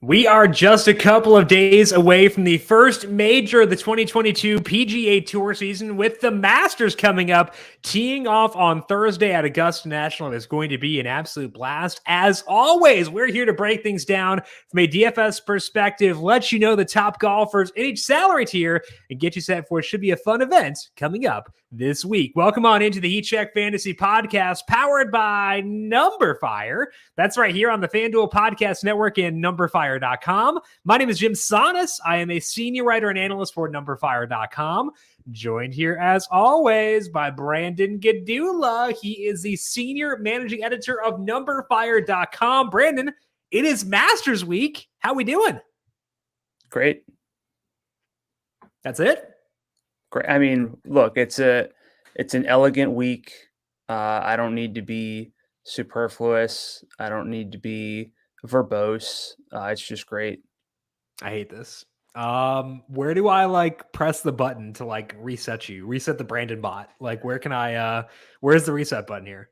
We are just a couple of days away from the first major of the 2022 PGA Tour season, with the Masters coming up, teeing off on Thursday at Augusta National. It's going to be an absolute blast. As always, we're here to break things down from a DFS perspective, let you know the top golfers in each salary tier, and get you set for what should be a fun event coming up this week. Welcome on into the Heat Check Fantasy Podcast, powered by numberFire. That's right here on the FanDuel Podcast Network and numberFire.com. My name is Jim Sanas. I am a senior writer and analyst for numberFire.com. Joined here, as always, by Brandon Gadula. He is the senior managing editor of numberFire.com. Brandon, it is Masters Week. How we doing? Great. That's it? Great. I mean, look, it's an elegant week. I don't need to be superfluous. I don't need to be verbose. It's just great. I hate this. Where do I press the button to reset the Brandon bot? Where can I where's the reset button here?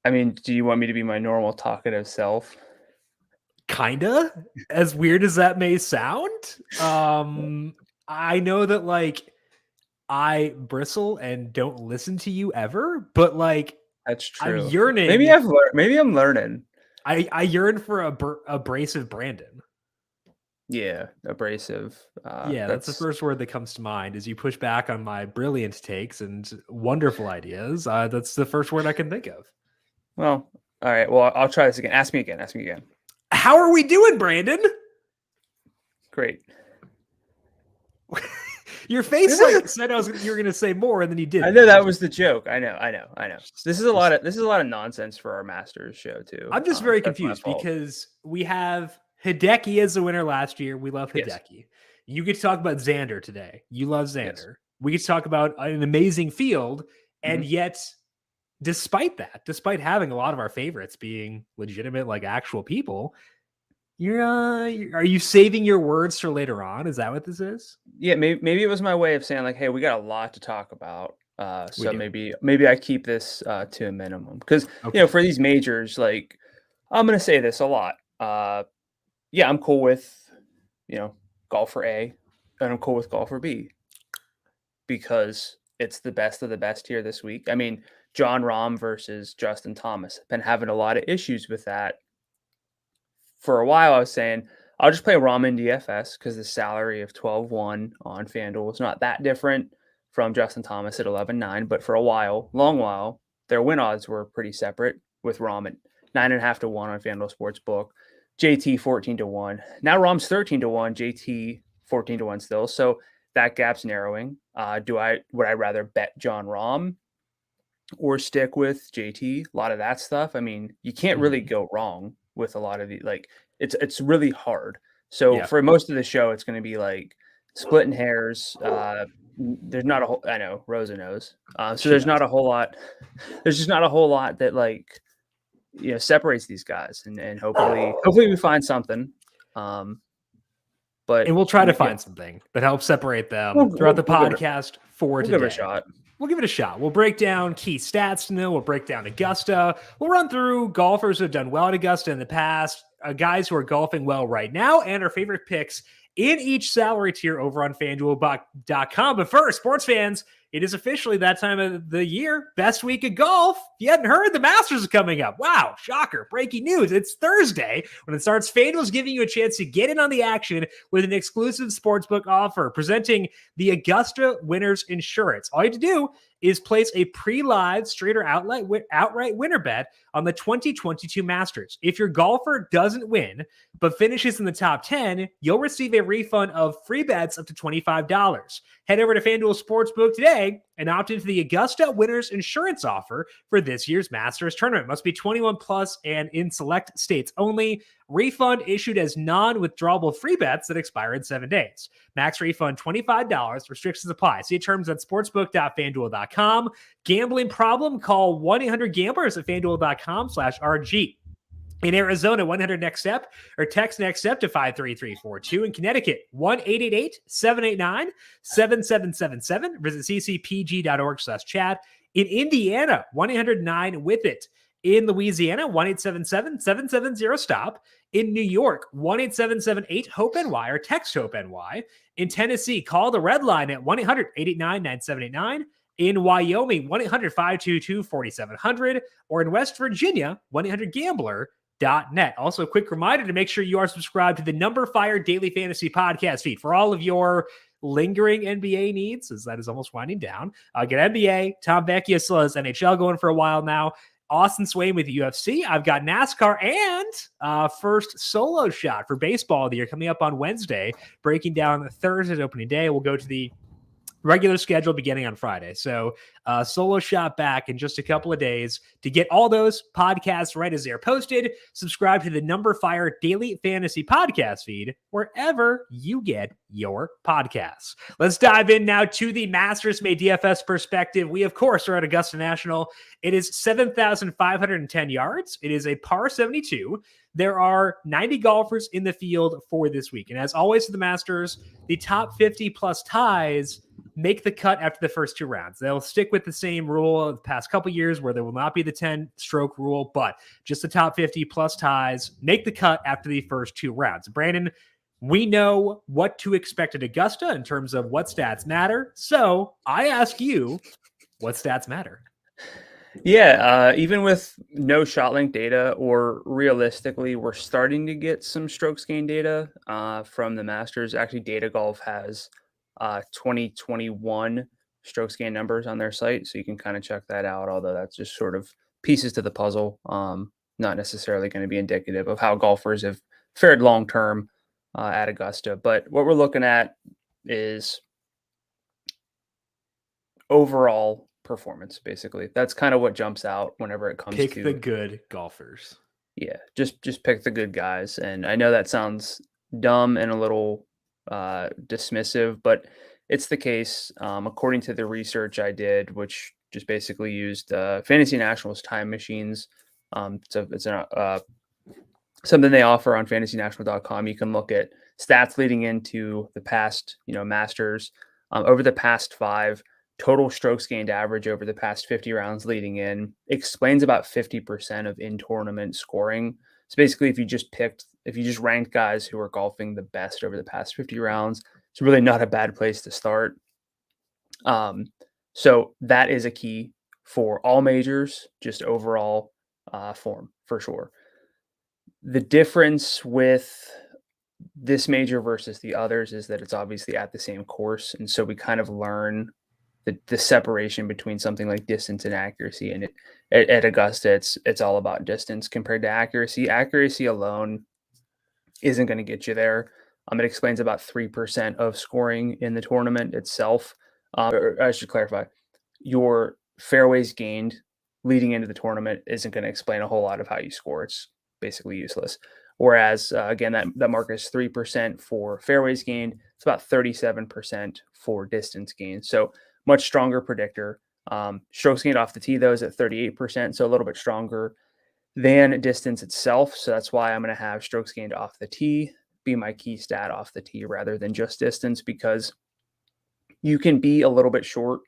I mean, do you want me to be my normal talkative self? Kinda, as weird as that may sound. I know that I bristle and don't listen to you ever, but that's true. I'm yearning. Maybe I'm learning. I yearn for abrasive Brandon. Yeah, abrasive. That's the first word that comes to mind as you push back on my brilliant takes and wonderful ideas. That's the first word I can think of. Well, all right. Well, I'll try this again. Ask me again. How are we doing, Brandon? Great. Your face said you were going to say more, and then you did. I know that was the joke. I know. This is a lot of nonsense for our Masters show too. I'm just very confused because we have Hideki as the winner last year. We love Hideki. Yes. You get to talk about Xander today. You love Xander. Yes. We get to talk about an amazing field, and yet, despite having a lot of our favorites being legitimate, actual people, are you saving your words for later on? Is that what this is? Yeah, maybe it was my way of saying hey, we got a lot to talk about. So maybe I keep this to a minimum because for these majors, I'm going to say this a lot. I'm cool with golfer A, and I'm cool with golfer B because it's the best of the best here this week. I mean, Jon Rahm versus Justin Thomas. Been having a lot of issues with that. For a while, I was saying, I'll just play Rahm in DFS because the salary of 12-1 on FanDuel is not that different from Justin Thomas at 11-9. But for a long while, their win odds were pretty separate, with Rahm at 9.5 to 1 on FanDuel Sportsbook, JT 14 to 1. Now Rahm's 13 to 1, JT 14 to 1 still. So that gap's narrowing. Would I rather bet Jon Rahm or stick with JT? A lot of that stuff. I mean, you can't really go wrong with a lot of the it's really hard. So for most of the show, it's going to be splitting hairs. There's not a whole, I know Rosa knows. So there's not a whole lot. There's just not a whole lot that separates these guys, and hopefully we find something. And we'll try to find something that helps separate them throughout the podcast for today. We'll give it a shot. We'll give it a shot. We'll break down key stats to know. We'll break down Augusta. We'll run through golfers who have done well at Augusta in the past, guys who are golfing well right now, and our favorite picks in each salary tier over on FanDuel.com. But first, sports fans, it is officially that time of the year. Best week of golf. If you hadn't heard, the Masters is coming up. Wow, shocker. Breaking news. It's Thursday. When it starts, FanDuel's giving you a chance to get in on the action with an exclusive sportsbook offer presenting the Augusta Winners Insurance. All you have to do is place a pre-live straight or outright winner bet on the 2022 Masters. If your golfer doesn't win, but finishes in the top 10, you'll receive a refund of free bets up to $25. Head over to FanDuel Sportsbook today and opt into the Augusta Winners Insurance offer for this year's Masters tournament. Must be 21 plus and in select states only. Refund issued as non-withdrawable free bets that expire in 7 days. Max refund $25. Restrictions apply. See terms at sportsbook.fanduel.com. Gambling problem? Call 1-800-GAMBLERS at fanduel.com/RG. In Arizona, 100-NEXT-STEP or text next step to 53342. In Connecticut, 1-888-789-7777. Visit ccpg.org/chat. In Indiana, 1-800-9-WITH-IT. In Louisiana, 1-877-770-STOP. In New York, 1-877-8-HOPE-NY or text HOPE-NY. In Tennessee, call the red line at 1-800-889-9789. In Wyoming, 1-800-522-4700. Or in West Virginia, 1-800-GAMBLER.net. Also, a quick reminder to make sure you are subscribed to the numberFire Daily Fantasy Podcast feed for all of your lingering NBA needs, as that is almost winding down. Get NBA, Tom Vecchio still has NHL going for a while now. Austin Swain with UFC. I've got NASCAR and first solo shot for baseball of the year coming up on Wednesday, breaking down Thursday's opening day. We'll go to the regular schedule beginning on Friday. So solo shot back in just a couple of days. To get all those podcasts right as they're posted, subscribe to the numberFire Daily Fantasy Podcast feed wherever you get your podcasts. Let's dive in now to the Masters Made DFS perspective. We, of course, are at Augusta National. It is 7,510 yards. It is a par 72. There are 90 golfers in the field for this week. And as always for the Masters, the top 50 plus ties make the cut after the first two rounds. They'll stick with the same rule of the past couple years where there will not be the 10-stroke rule, but just the top 50 plus ties make the cut after the first two rounds. Brandon, we know what to expect at Augusta in terms of what stats matter. So I ask you, what stats matter? Yeah, even with no shot length data, or realistically, we're starting to get some strokes gain data from the Masters. Actually, Data Golf has 2021 strokes gain numbers on their site, so you can kind of check that out, although that's just sort of pieces to the puzzle, not necessarily going to be indicative of how golfers have fared long-term at Augusta. But what we're looking at is overall performance, basically. That's kind of what jumps out whenever it comes to pick the good golfers. Yeah, just pick the good guys. And I know that sounds dumb and a little dismissive, but it's the case. According to the research I did, which just basically used Fantasy National's time machines. So it's something they offer on fantasynational.com. You can look at stats leading into the past, Masters. Over the past 5, total strokes gained average over the past 50 rounds leading in explains about 50% of in-tournament scoring. So basically, if you just ranked guys who are golfing the best over the past 50 rounds, it's really not a bad place to start. So that is a key for all majors, just overall form for sure. The difference with this major versus the others is that it's obviously at the same course. And so we kind of learn the separation between something like distance and accuracy. And at Augusta, it's all about distance compared to accuracy. Accuracy alone isn't going to get you there. It explains about 3% of scoring in the tournament itself. Or I should clarify, your fairways gained leading into the tournament isn't going to explain a whole lot of how you score. It's basically useless. Whereas, again, that mark is 3% for fairways gained. It's about 37% for distance gained. So much stronger predictor. Strokes gained off the tee, though, is at 38%, so a little bit stronger than distance itself. So that's why I'm going to have strokes gained off the tee be my key stat off the tee rather than just distance, because you can be a little bit short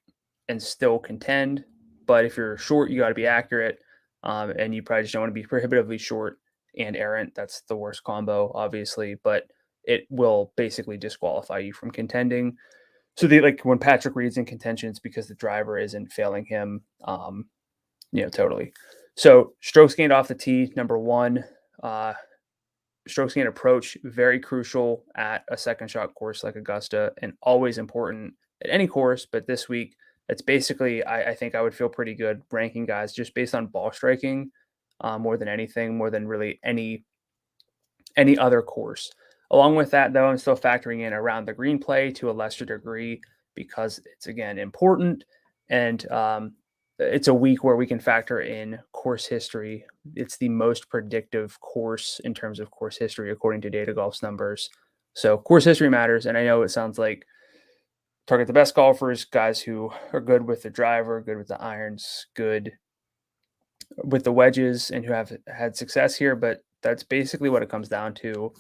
and still contend. But if you're short, you got to be accurate. And you probably just don't want to be prohibitively short and errant. That's the worst combo, obviously, but it will basically disqualify you from contending. So when Patrick Reed's in contention, it's because the driver isn't failing him, totally. So strokes gained off the tee, number 1, strokes gained approach, very crucial at a second shot course like Augusta, and always important at any course. But this week, it's basically, I think I would feel pretty good ranking guys just based on ball striking, more than anything, more than really any other course. Along with that, though, I'm still factoring in around the green play to a lesser degree because it's, again, important. And it's a week where we can factor in course history. It's the most predictive course in terms of course history, according to Data Golf's numbers. So course history matters. And I know it sounds like target the best golfers, guys who are good with the driver, good with the irons, good with the wedges, and who have had success here. But that's basically what it comes down to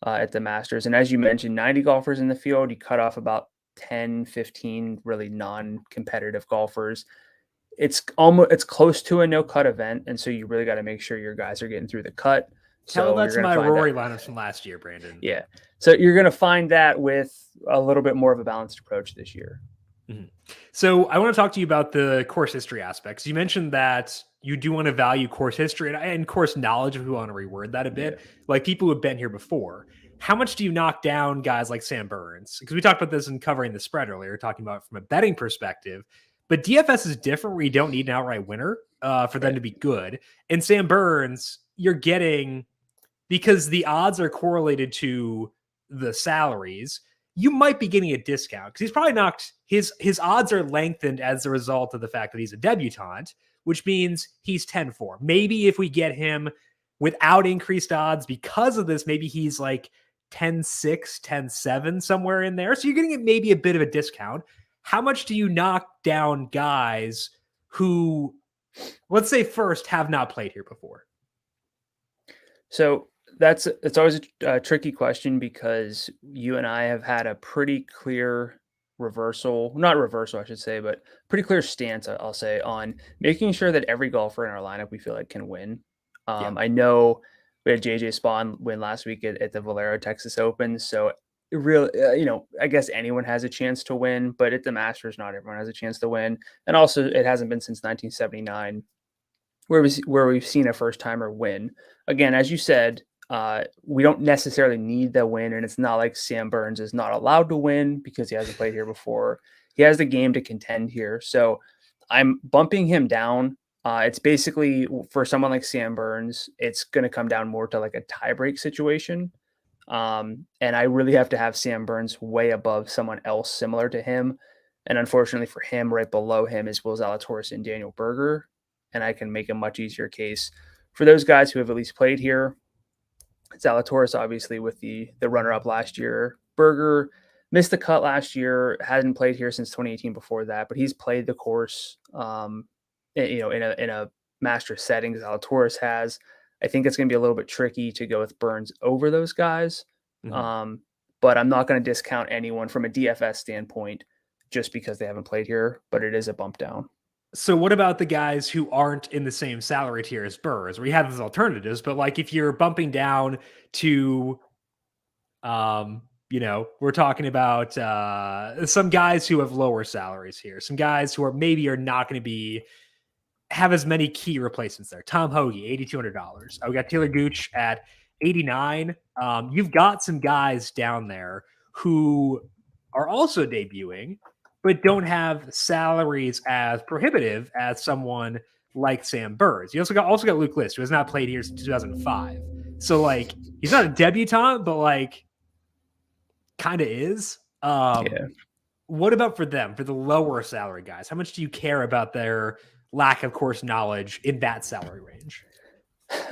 at the Masters. And as you mentioned, 90 golfers in the field, you cut off about 10, 15 really non-competitive golfers. it's close to a no cut event, and so you really got to make sure your guys are getting through the cut. Tell So that you're to gonna my find Rory that, lineups from last year, Brandon. yeah. So you're gonna find that with a little bit more of a balanced approach this year. Mm-hmm. So I want to talk to you about the course history aspects. You mentioned that you do want to value course history and course knowledge, if we want to reword that a bit, like people who have been here before. How much do you knock down guys like Sam Burns? Because we talked about this in covering the spread earlier, talking about it from a betting perspective. But DFS is different where you don't need an outright winner for them to be good. And Sam Burns, you're getting, because the odds are correlated to the salaries, you might be getting a discount because he's probably knocked his odds are lengthened as a result of the fact that he's a debutant, which means he's 10-4. Maybe if we get him without increased odds because of this, maybe he's like 10-6, 10-7, somewhere in there. So you're getting maybe a bit of a discount. How much do you knock down guys who, let's say first, have not played here before? So it's always a tricky question because you and I have had a pretty clear not reversal, I should say, but pretty clear stance, I'll say, on making sure that every golfer in our lineup we feel like can win. I know we had JJ Spawn win last week at the Valero Texas Open, so it really, I guess anyone has a chance to win, but at the Masters, not everyone has a chance to win, and also it hasn't been since 1979 where we've seen a first timer win. Again, as you said, we don't necessarily need the win, and it's not like Sam Burns is not allowed to win because he hasn't played here before. He has the game to contend here, so I'm bumping him down. It's basically for someone like Sam Burns, it's going to come down more to like a tiebreak situation, and I really have to have Sam Burns way above someone else similar to him. And unfortunately for him, right below him is Will Zalatoris and Daniel Berger. And I can make a much easier case for those guys who have at least played here. Zalatoris, obviously, with the runner-up last year. Berger missed the cut last year, hadn't played here since 2018 before that, but he's played the course, in a Masters setting. Zalatoris has. I think it's going to be a little bit tricky to go with Burns over those guys. Mm-hmm. But I'm not going to discount anyone from a DFS standpoint just because they haven't played here, but it is a bump down. So what about the guys who aren't in the same salary tier as Burrs? We have these alternatives, but like if you're bumping down to, we're talking about some guys who have lower salaries here, some guys who are not going to have as many key replacements there. Tom Hoge, $8,200. We got Taylor Gooch at 89. You've got some guys down there who are also debuting, but don't have salaries as prohibitive as someone like Sam Burns. You also got Luke List, who has not played here since 2005. So like he's not a debutante, but like kind of is. What about for them, for the lower salary guys? How much do you care about their lack of course knowledge in that salary range?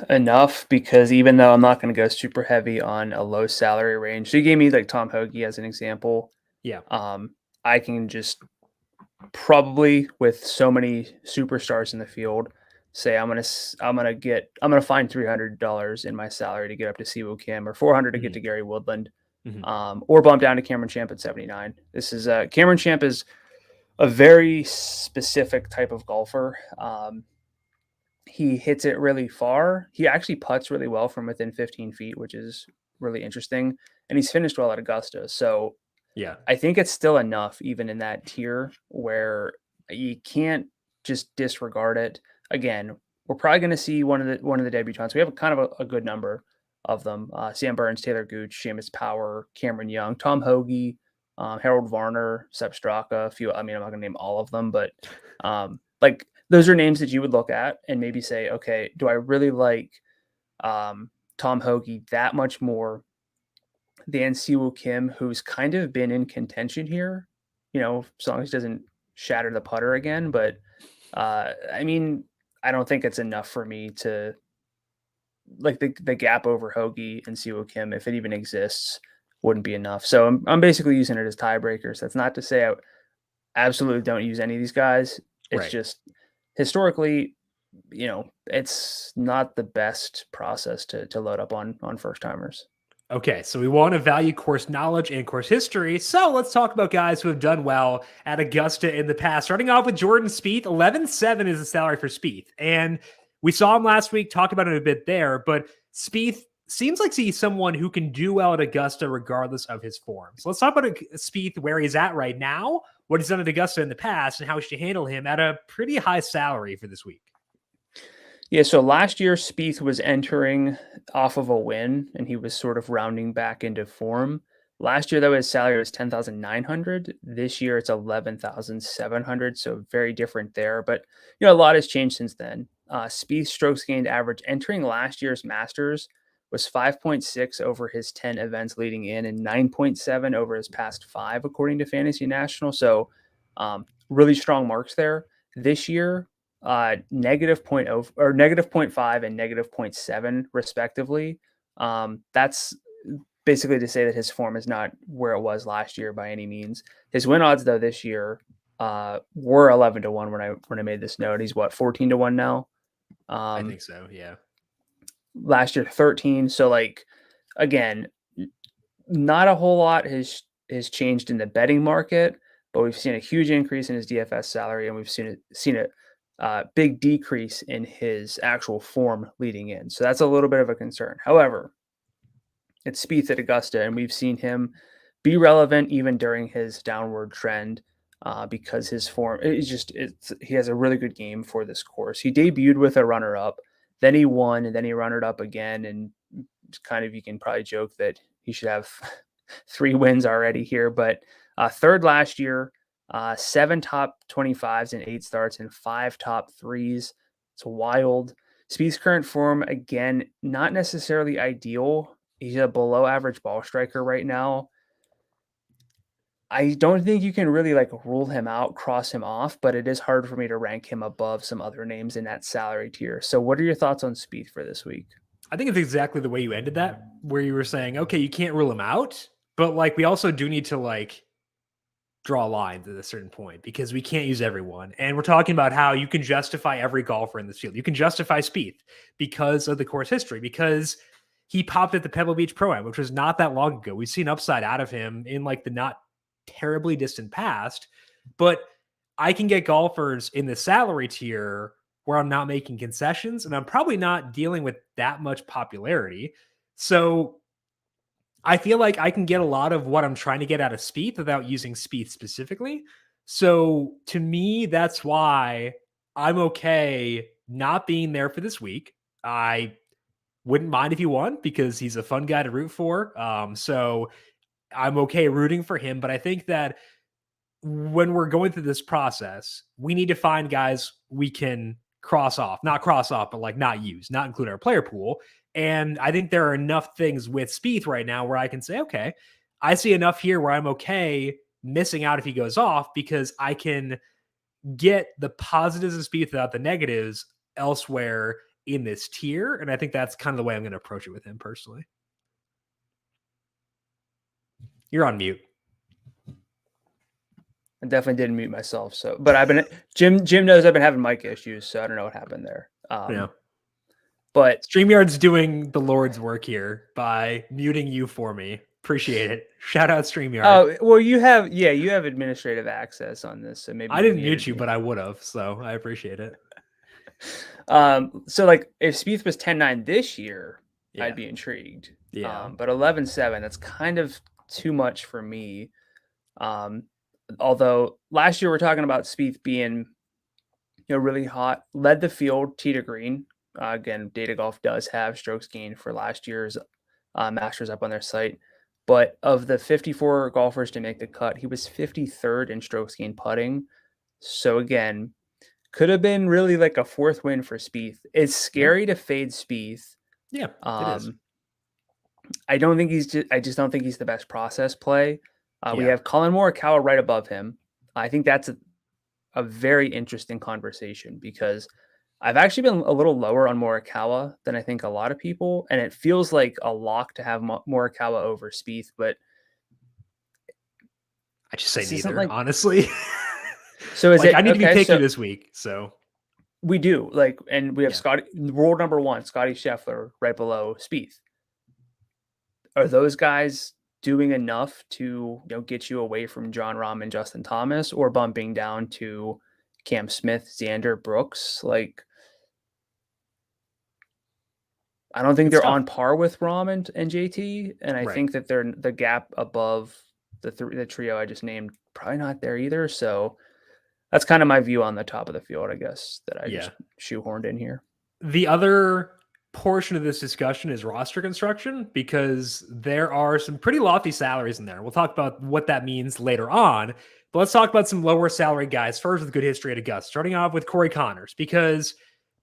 Enough, because even though I'm not going to go super heavy on a low salary range, so you gave me like Tom Hoge as an example. Yeah. I can just probably, with so many superstars in the field, say I'm gonna find $300 in my salary to get up to Siwoo Kim, or $400 to get to Gary Woodland, or bump down to Cameron Champ at 79. This is Cameron Champ is a very specific type of golfer. He hits it really far. He actually putts really well from within 15 feet, which is really interesting. And he's finished well at Augusta. So yeah, I think it's still enough, even in that tier, where you can't just disregard it. Again, we're probably going to see one of the debutantes. We have kind of a good number of them: Sam Burns, Taylor Gooch, Seamus Power, Cameron Young, Tom Hoge, Harold Varner, Sepp Straka. A few. I mean, I'm not going to name all of them, but like those are names that you would look at and maybe say, okay, do I really like Tom Hoge that much more than Siwoo Kim, who's kind of been in contention here, as long as he doesn't shatter the putter again. But I mean, I don't think it's enough for me to like the gap over Hoge and Siwoo Kim, if it even exists, wouldn't be enough. So I'm basically using it as tiebreakers. That's not to say I absolutely don't use any of these guys. It's just historically, it's not the best process to load up on first timers. Okay, so we want to value course knowledge and course history. So let's talk about guys who have done well at Augusta in the past. Starting off with Jordan Spieth, 11.7 is the salary for Spieth. And we saw him last week, talked about him a bit there, but Spieth seems like he's someone who can do well at Augusta regardless of his form. So let's talk about Spieth, where he's at right now, what he's done at Augusta in the past, and how we should handle him at a pretty high salary for this week. Yeah, so last year Spieth was entering off of a win, and he was sort of rounding back into form. Last year, though, his salary was $10,900. This year, it's $11,700, so very different there. But a lot has changed since then. Spieth's strokes gained average entering last year's Masters was 5.6 over his 10 events leading in, and 9.7 over his past 5, according to Fantasy National. So, really strong marks there. This year, negative 0.0 or negative 0.5 and negative 0.7 respectively. That's basically to say that his form is not where it was last year by any means. His win odds though this year were 11-1 when I made this note. He's what, 14-1 now? I think so, yeah. Last year 13. So like, again, not a whole lot has changed in the betting market, but we've seen a huge increase in his DFS salary, and we've seen a big decrease in his actual form leading in. So that's a little bit of a concern. However, it's Spieth at Augusta, and we've seen him be relevant even during his downward trend because his form he has a really good game for this course. He debuted with a runner-up, then he won, and then he runner-up again, and kind of you can probably joke that he should have 3 wins already here, but third last year, 7 top 25s and 8 starts and 5 top 3s. It's wild. Spieth's current form, again, not necessarily ideal. He's a below average ball striker right now. I don't think you can really rule him out, cross him off, but it is hard for me to rank him above some other names in that salary tier. So what are your thoughts on Spieth for this week? I think it's exactly the way you ended that, where you were saying, okay, you can't rule him out, but we also do need to draw lines at a certain point because we can't use everyone. And we're talking about how you can justify every golfer in this field. You can justify Spieth because of the course history, because he popped at the Pebble Beach Pro-Am, which was not that long ago. We've seen upside out of him in the not terribly distant past, but I can get golfers in the salary tier where I'm not making concessions and I'm probably not dealing with that much popularity. So I feel like I can get a lot of what I'm trying to get out of Spieth without using Spieth specifically. So to me, that's why I'm okay not being there for this week. I wouldn't mind if he won because he's a fun guy to root for. So I'm okay rooting for him. But I think that when we're going through this process, we need to find guys we can not cross off, but not use, not include our player pool. And I think there are enough things with Spieth right now where I can say, okay, I see enough here where I'm okay missing out if he goes off because I can get the positives of Spieth without the negatives elsewhere in this tier. And I think that's kind of the way I'm going to approach it with him personally. You're on mute. I definitely didn't mute myself. So, but Jim knows I've been having mic issues, so I don't know what happened there. Yeah. But StreamYard's doing the Lord's work here by muting you for me. Appreciate it. Shout out StreamYard. Oh, well, you have administrative access on this, so maybe I didn't mute you, but I would have, so I appreciate it. So if Spieth was 10-9 this year, I'd be intrigued. Yeah. But 11-7, that's kind of too much for me. Although last year we're talking about Spieth being, really hot, led the field tee to green. Again, Data Golf does have strokes gained for last year's Masters up on their site. But of the 54 golfers to make the cut, he was 53rd in strokes gained putting. So again, could have been really a 4th win for Spieth. It's scary to fade Spieth. Yeah, it is. I just don't think he's the best process play. We have Colin Morikawa right above him. I think that's a very interesting conversation because I've actually been a little lower on Morikawa than I think a lot of people, and it feels like a lock to have Morikawa over Spieth, but I just say neither, honestly. So is it? I need to be picky this week, so we do and we have world number 1, Scottie Sheffler, right below Spieth. are those guys doing enough to get you away from Jon Rahm and Justin Thomas, or bumping down to Cam Smith, Xander, Brooks? Like, I don't think they're on par with Rahm and JT, and I think that they're the gap above the trio I just named probably not there either. So that's kind of my view on the top of the field, I guess, that I just shoehorned in here. The other portion of this discussion is roster construction, because there are some pretty lofty salaries in there. We'll talk about what that means later on, but let's talk about some lower salary guys first with good history at Augusta, starting off with Cory Connors, because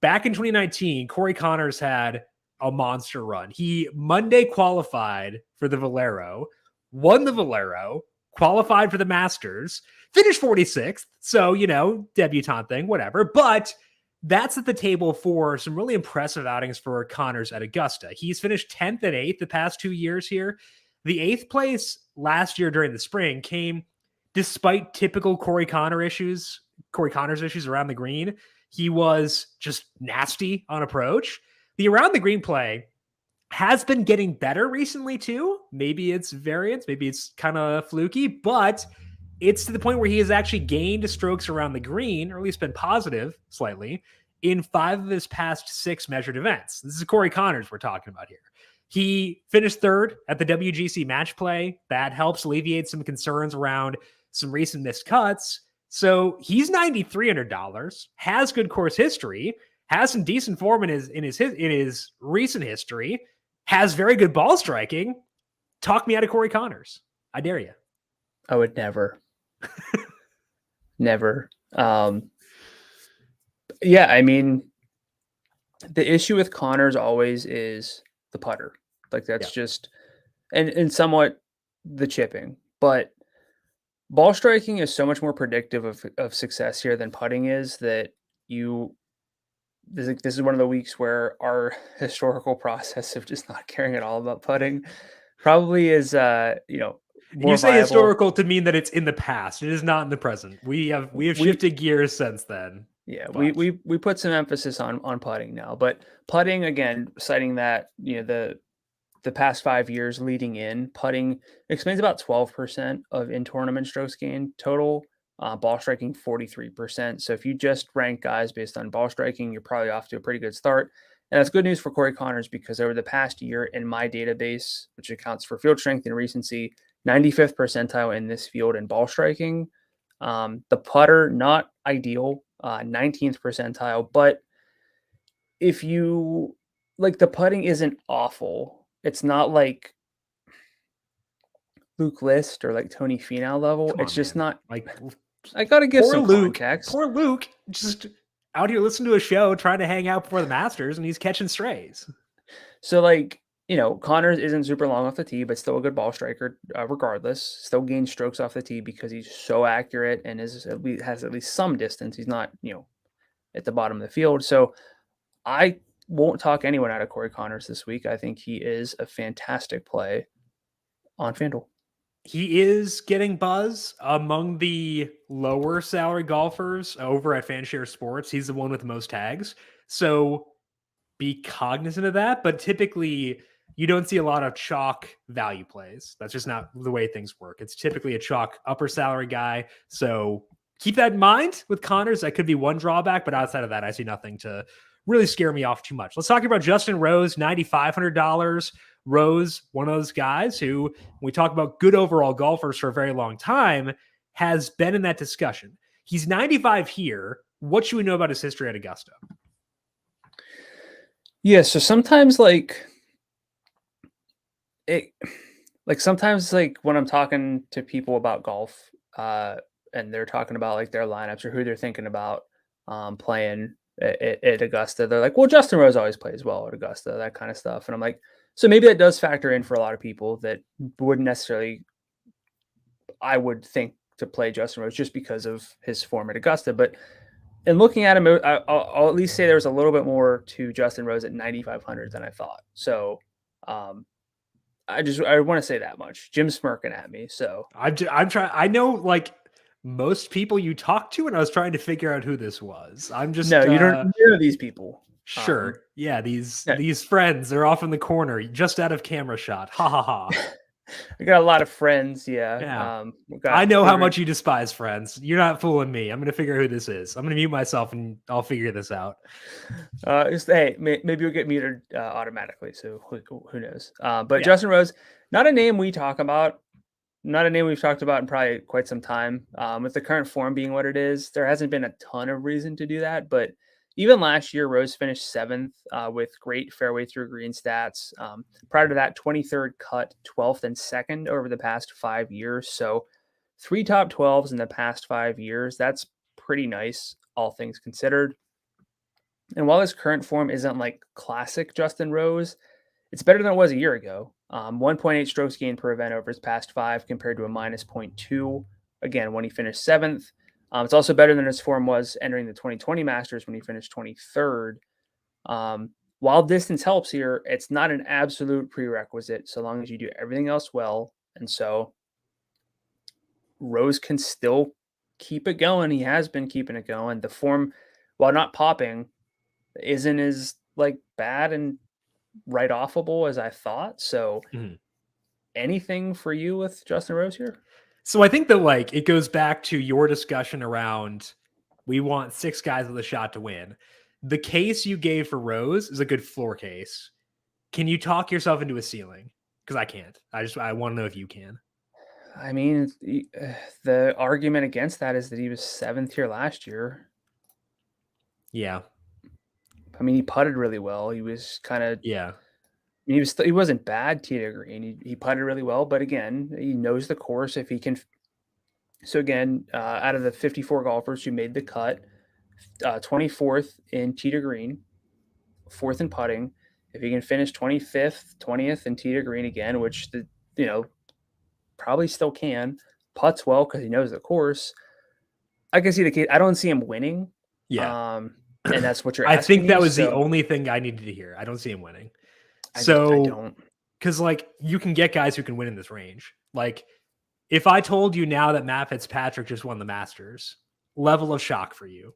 back in 2019, Cory Connors had a monster run. He Monday qualified for the Valero, won the Valero, qualified for the Masters, finished 46th. So, debutante thing, whatever. But that's at the table for some really impressive outings for Connors at Augusta. He's finished 10th and 8th the past 2 years here. The 8th place last year during the spring came despite typical Cory Connors issues around the green. He was just nasty on approach. The around the green play has been getting better recently too. Maybe it's variance, maybe it's kind of fluky, but it's to the point where he has actually gained strokes around the green, or at least been positive slightly, in 5 of his past 6 measured events. This is Cory Connors we're talking about here. He finished 3rd at the WGC match play. That helps alleviate some concerns around some recent missed cuts. So he's $9,300, has good course history, has some decent form in his recent history, has very good ball striking. Talk me out of Cory Connors. I dare you. I would never. Never. Yeah, I mean, the issue with Connors always is the putter. Like, that's just, and somewhat the chipping. But ball striking is so much more predictive of success here than putting is, that this is one of the weeks where our historical process of just not caring at all about putting probably is, more you say viable. Historical to mean that it's in the past. It is not in the present. We have shifted gears since then. Yeah, but we put some emphasis on putting now, but putting, again, citing that, the past 5 years leading in, putting explains about 12% of in-tournament strokes gained total. Ball striking 43%. So if you just rank guys based on ball striking, you're probably off to a pretty good start. And that's good news for Cory Connors, because over the past year in my database, which accounts for field strength and recency, 95th percentile in this field in ball striking. The putter, not ideal, 19th percentile. But if you like, the putting isn't awful. It's not like Luke List or like Tony Finau level. It's just not like, I got to give some context. Poor Luke, just out here listening to a show, trying to hang out before the Masters, and he's catching strays. So, like, Connors isn't super long off the tee, but still a good ball striker regardless. Still gains strokes off the tee because he's so accurate and has at least some distance. He's not, at the bottom of the field. So I won't talk anyone out of Cory Connors this week. I think he is a fantastic play on FanDuel. He is getting buzz among the lower salary golfers over at Fanshare Sports. He's the one with the most tags. So be cognizant of that. But typically, you don't see a lot of chalk value plays. That's just not the way things work. It's typically a chalk upper salary guy. So keep that in mind with Connors. That could be one drawback. But outside of that, I see nothing to really scare me off too much. Let's talk about Justin Rose, $9,500. Rose, one of those guys who, when we talk about good overall golfers for a very long time, has been in that discussion. He's 95 here. What should we know about his history at Augusta? Yeah, so sometimes sometimes when I'm talking to people about golf, and they're talking about like their lineups or who they're thinking about playing at Augusta, they're like, well, Justin Rose always plays well at Augusta, that kind of stuff. And I'm like, so maybe that does factor in for a lot of people that wouldn't necessarily, I would think, to play Justin Rose just because of his form at Augusta. But in looking at him, I'll at least say there was a little bit more to Justin Rose at 9,500 than I thought. So I want to say that much. Jim's smirking at me. So I'm trying. I know like most people you talk to, and I was trying to figure out who this was. I'm just no, you don't know these people. Sure. These friends, they're off in the corner, just out of camera shot. Ha ha ha. I got a lot of friends. Yeah. I know how much you despise friends. You're not fooling me. I'm going to figure out who this is. I'm going to mute myself and I'll figure this out. Hey, maybe you'll get muted automatically. So who knows? But Justin Rose, not a name we talk about. Not a name we've talked about in probably quite some time. With the current form being what it is, there hasn't been a ton of reason to do that. But even last year, Rose finished 7th with great fairway through green stats. Prior to that, 23rd cut, 12th and 2nd over the past 5 years. So 3 top 12s in the past 5 years. That's pretty nice, all things considered. And while his current form isn't like classic Justin Rose, it's better than it was a year ago. 1.8 strokes gained per event over his past 5 compared to a minus 0.2. Again, when he finished 7th. It's also better than his form was entering the 2020 Masters when he finished 23rd. While distance helps here, it's not an absolute prerequisite so long as you do everything else well. And so Rose can still keep it going. He has been keeping it going. The form, while not popping, isn't as like bad and right offable as I thought. So anything for you with Justin Rose here? So I think that like it goes back to your discussion around we want 6 guys with a shot to win. The case you gave for Rose is a good floor case. Can you talk yourself into a ceiling? Because I can't. I want to know if you can. I mean, the argument against that is that he was 7th here last year. Yeah. I mean, he putted really well. He was kind of he wasn't bad tee to green. He putted really well, but again, he knows the course if he can. So again, out of the 54 golfers who made the cut, 24th in tee to green, 4th in putting. If he can finish 25th, 20th in tee to green again, which probably still can, putts well because he knows the course. I can see the case. I don't see him winning. Yeah. And that's what you're asking. I think that was the only thing I needed to hear. I don't see him winning. I don't. Because like you can get guys who can win in this range. Like if I told you now that Matt Fitzpatrick just won the Masters, level of shock for you.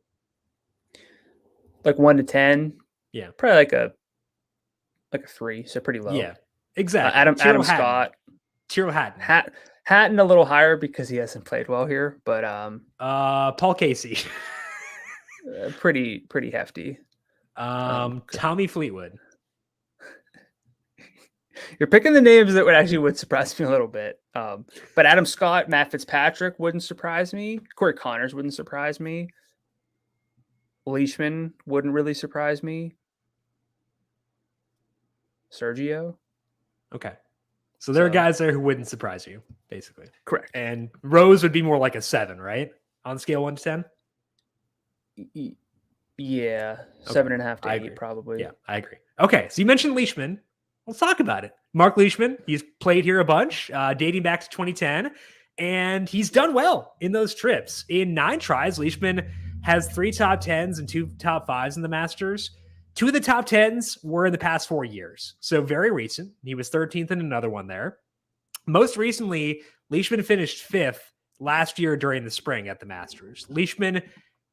Like 1 to 10. Yeah. Probably like a 3. So pretty low. Yeah, exactly. Adam Scott. Tyrone Hatton. Hatton a little higher because he hasn't played well here, but Paul Casey. pretty hefty. Tommy Fleetwood. You're picking the names that would surprise me a little bit. But Adam Scott, Matt Fitzpatrick wouldn't surprise me. Cory Connors wouldn't surprise me. Leishman wouldn't really surprise me. Sergio. Okay. So there are guys there who wouldn't surprise you, basically. Correct. And Rose would be more like a 7, right? On scale 1 to 10? Yeah. Okay. 7.5 to 8, probably. Yeah, I agree. Okay. So you mentioned Leishman. Let's talk about it. Mark Leishman, he's played here a bunch, dating back to 2010, and he's done well in those trips. In 9 tries, Leishman has 3 top 10s and 2 top 5s in the Masters. 2 of the top 10s were in the past 4 years. So very recent. He was 13th in another one there. Most recently, Leishman finished 5th last year during the spring at the Masters. Leishman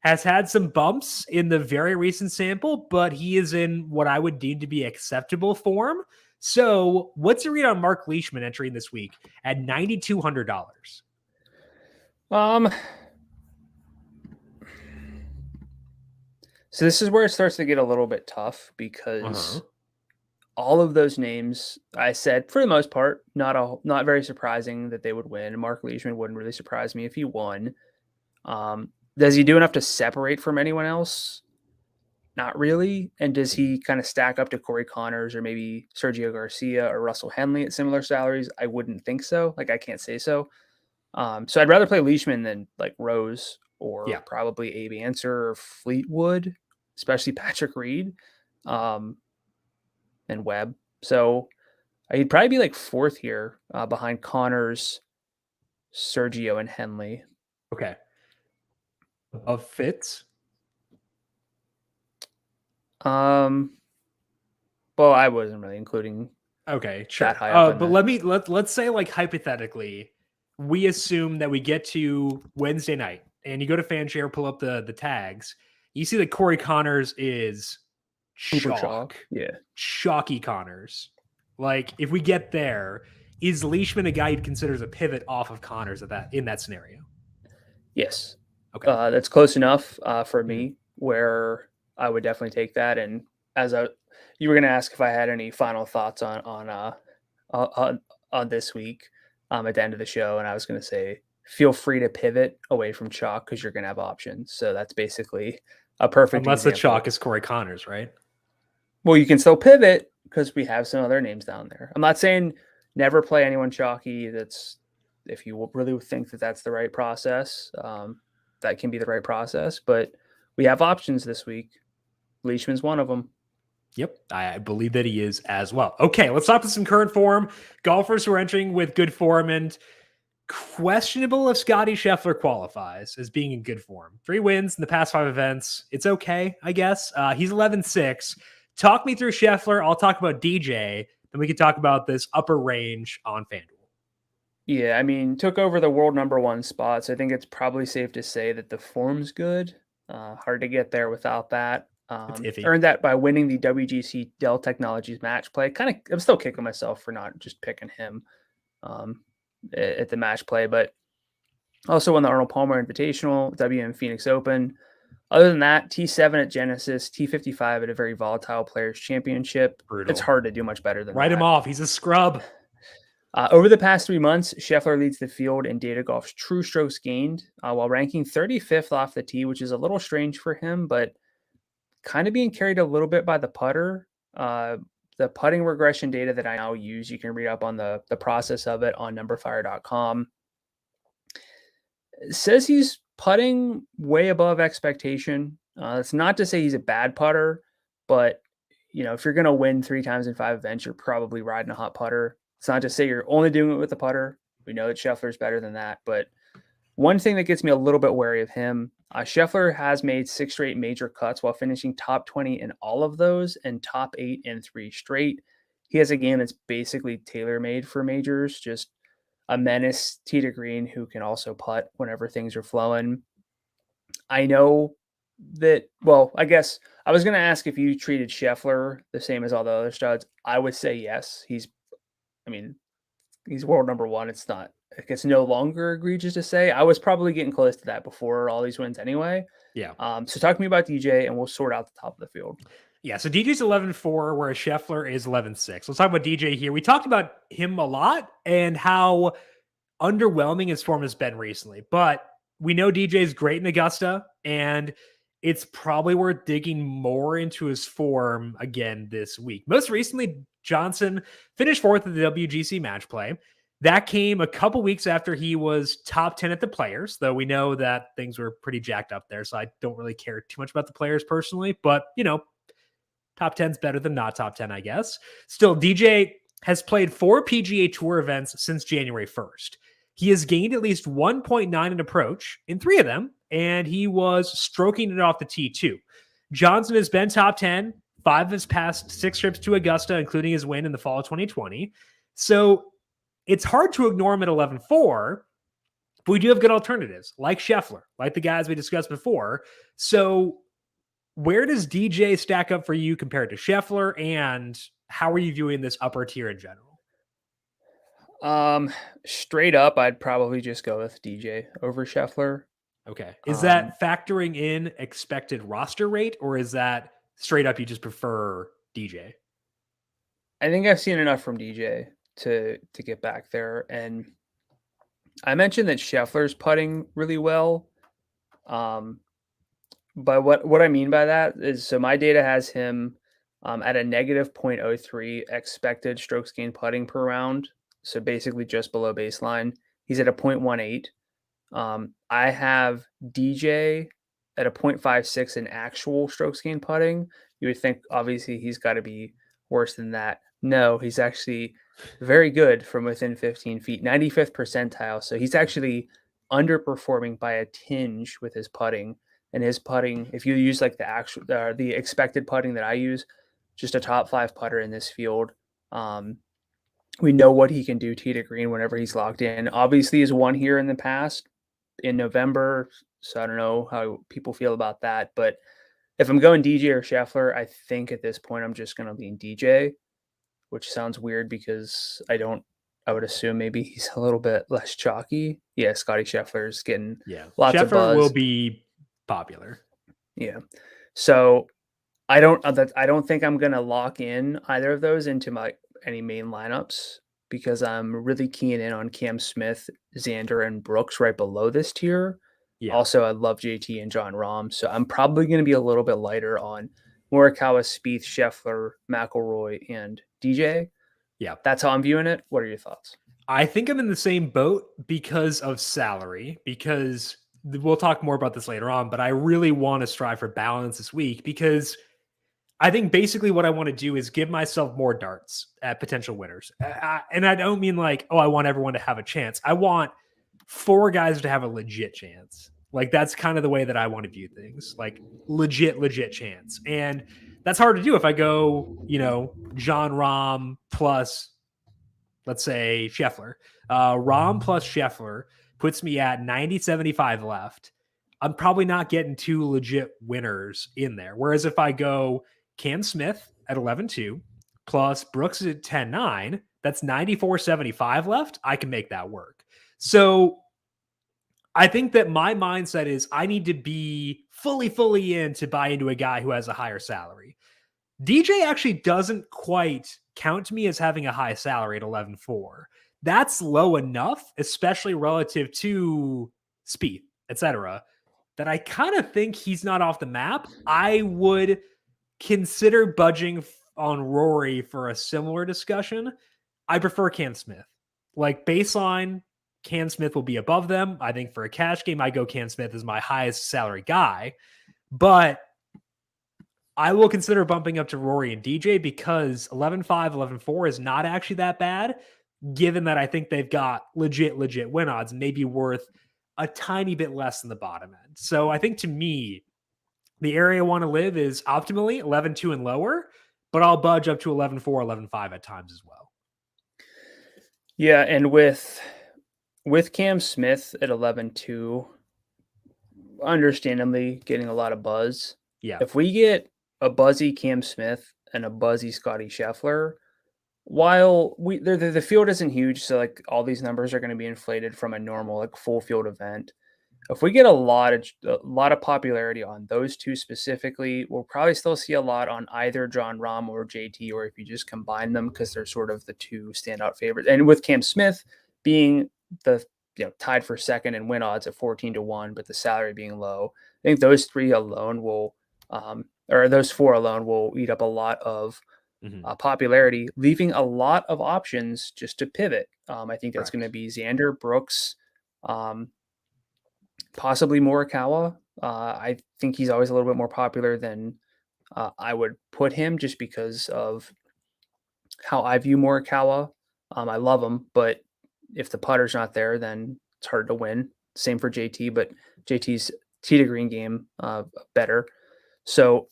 has had some bumps in the very recent sample, but he is in what I would deem to be acceptable form. So what's your read on Mark Leishman entering this week at $9,200? So this is where it starts to get a little bit tough because all of those names I said, for the most part, not very surprising that they would win. Mark Leishman wouldn't really surprise me if he won. Does he do enough to separate from anyone else? Not really. And does he kind of stack up to Cory Connors or maybe Sergio Garcia or Russell Henley at similar salaries? I wouldn't think so. Like, I can't say so. So I'd rather play Leishman than like Rose or probably Abe Answer or Fleetwood, especially Patrick Reed and Webb. So he'd probably be like 4th here behind Connors, Sergio, and Henley. Okay. Of Fitz? Well, I wasn't really including that high up. But let's say, like, hypothetically, we assume that we get to Wednesday night and you go to FanShare, pull up the tags. You see that Cory Connors is chalk. Yeah. Chalky Connors. Like, if we get there, is Leishman a guy you'd consider as a pivot off of Connors in that scenario? Yes. Okay. That's close enough for me where I would definitely take that. And you were going to ask if I had any final thoughts on this week at the end of the show. And I was going to say, feel free to pivot away from chalk because you're going to have options. So that's basically a perfect Unless example. the chalk is Cory Connors, right? Well, you can still pivot because we have some other names down there. I'm not saying never play anyone chalky. That's if you really think that that's the right process, that can be the right process. But we have options this week. Leishman's one of them. Yep, I believe that he is as well. Okay, let's talk to some current form. Golfers who are entering with good form, and questionable if Scottie Sheffler qualifies as being in good form. 3 wins in the past 5 events. It's okay, I guess. He's 11-6. Talk me through Sheffler. I'll talk about DJ. Then we can talk about this upper range on FanDuel. Yeah, I mean, took over the world #1 spot. So I think it's probably safe to say that the form's good. Hard to get there without that. Earned that by winning the WGC Dell Technologies match play. I'm still kicking myself for not just picking him at the match play, but also won the Arnold Palmer Invitational, WM Phoenix Open. Other than that, T7 at Genesis, T55 at a very volatile Players Championship. Brutal. It's hard to do much better than that. Write him off. He's a scrub. Over the past 3 months, Sheffler leads the field in Data Golf's true strokes gained, while ranking 35th off the tee, which is a little strange for him, but kind of being carried a little bit by the putter. The putting regression data that I now use, you can read up on the process of it on numberFire.com. It says he's putting way above expectation. It's not to say he's a bad putter, but if you're going to win 3 times in 5 events, you're probably riding a hot putter. It's not to say you're only doing it with the putter. We know that Scheffler's better than that. But one thing that gets me a little bit wary of him, Sheffler has made 6 straight major cuts while finishing top 20 in all of those and top 8 in 3 straight. He has a game that's basically tailor-made for majors, just a menace tee to green who can also putt whenever things are flowing. I know that, well, I guess I was going to ask if you treated Sheffler the same as all the other studs. I would say yes. He's world #1. It's no longer egregious to say. I was probably getting close to that before all these wins anyway. Yeah. So talk to me about DJ and we'll sort out the top of the field. Yeah, so DJ's 11-4, whereas Sheffler is 11-6. Let's talk about DJ here. We talked about him a lot and how underwhelming his form has been recently, but we know DJ's great in Augusta, and it's probably worth digging more into his form again this week. Most recently, Johnson finished 4th at the WGC match play. That came a couple weeks after he was top 10 at the Players, though we know that things were pretty jacked up there, so I don't really care too much about the Players personally, but, top 10's better than not top 10, I guess. Still, DJ has played 4 PGA Tour events since January 1st. He has gained at least 1.9 in approach in 3 of them, and he was stroking it off the tee too. Johnson has been top 10, 5 of his past 6 trips to Augusta, including his win in the fall of 2020. So it's hard to ignore him at 11-4, but we do have good alternatives, like Sheffler, like the guys we discussed before. So where does DJ stack up for you compared to Sheffler, and how are you viewing this upper tier in general? Straight up, I'd probably just go with DJ over Sheffler. Okay. Is that factoring in expected roster rate, or is that straight up you just prefer DJ? I think I've seen enough from DJ to get back there. And I mentioned that Scheffler's putting really well. But what I mean by that is, so my data has him at a negative 0.03 expected strokes gained putting per round. So basically just below baseline. He's at a 0.18. I have DJ at a 0.56 in actual strokes gained putting. You would think obviously he's got to be worse than that. No, he's actually very good from within 15 feet, 95th percentile. So he's actually underperforming by a tinge with his putting. And his putting, if you use like the expected putting that I use, just a top 5 putter in this field. We know what he can do tee to green whenever he's locked in. Obviously, he's won here in the past in November. So I don't know how people feel about that, but if I'm going DJ or Sheffler, I think at this point I'm just going to lean DJ, which sounds weird because I would assume maybe he's a little bit less chalky. Yeah, Scottie Sheffler's getting lots of buzz. will be popular. Yeah. So I don't think I'm going to lock in either of those into any main lineups because I'm really keying in on Cam Smith, Xander, and Brooks right below this tier. Yeah. Also, I love JT and Jon Rahm, so I'm probably going to be a little bit lighter on Morikawa, Spieth, Sheffler, McIlroy, and DJ. Yeah, that's how I'm viewing it. What are your thoughts? I think I'm in the same boat because of salary, because we'll talk more about this later on, but I really want to strive for balance this week because I think basically what I want to do is give myself more darts at potential winners. And I don't mean like, oh, I want everyone to have a chance. I want 4 guys to have a legit chance. Like that's kind of the way that I want to view things, like legit chance. And that's hard to do if I go, Jon Rahm plus, let's say, Sheffler. Rahm plus Sheffler puts me at 90-75 left. I'm probably not getting 2 legit winners in there. Whereas if I go Cam Smith at 11-2 plus Brooks at 10-9, that's 94-75 left. I can make that work. So I think that my mindset is I need to be fully in to buy into a guy who has a higher salary. DJ actually doesn't quite count to me as having a high salary at 11-4. That's low enough, especially relative to Spieth, etc., that I kind of think he's not off the map. I would consider budging on Rory for a similar discussion. I prefer Cam Smith. Like baseline, Cam Smith will be above them. I think for a cash game, I go Cam Smith as my highest salary guy. But I will consider bumping up to Rory and DJ because 11-5, 11-4 is not actually that bad, given that I think they've got legit win odds, maybe worth a tiny bit less than the bottom end. So I think to me, the area I want to live is optimally 11-2 and lower, but I'll budge up to 11-4, 11-5 at times as well. Yeah, and with Cam Smith at 11-2, understandably getting a lot of buzz. Yeah. If we get a buzzy Cam Smith and a buzzy Scottie Sheffler, while the field isn't huge, so like all these numbers are going to be inflated from a normal like full field event. If we get a lot of popularity on those two specifically, we'll probably still see a lot on either Jon Rahm or JT, or if you just combine them because they're sort of the 2 standout favorites. And with Cam Smith being the tied for second in win odds at 14-1, but the salary being low, I think those 3 alone will, or those 4 alone will eat up a lot of popularity, leaving a lot of options just to pivot. I think that's going to be Xander, Brooks, possibly Morikawa. I think he's always a little bit more popular than I would put him just because of how I view Morikawa. I love him, but if the putter's not there, then it's hard to win. Same for JT, but JT's tee to green game better. So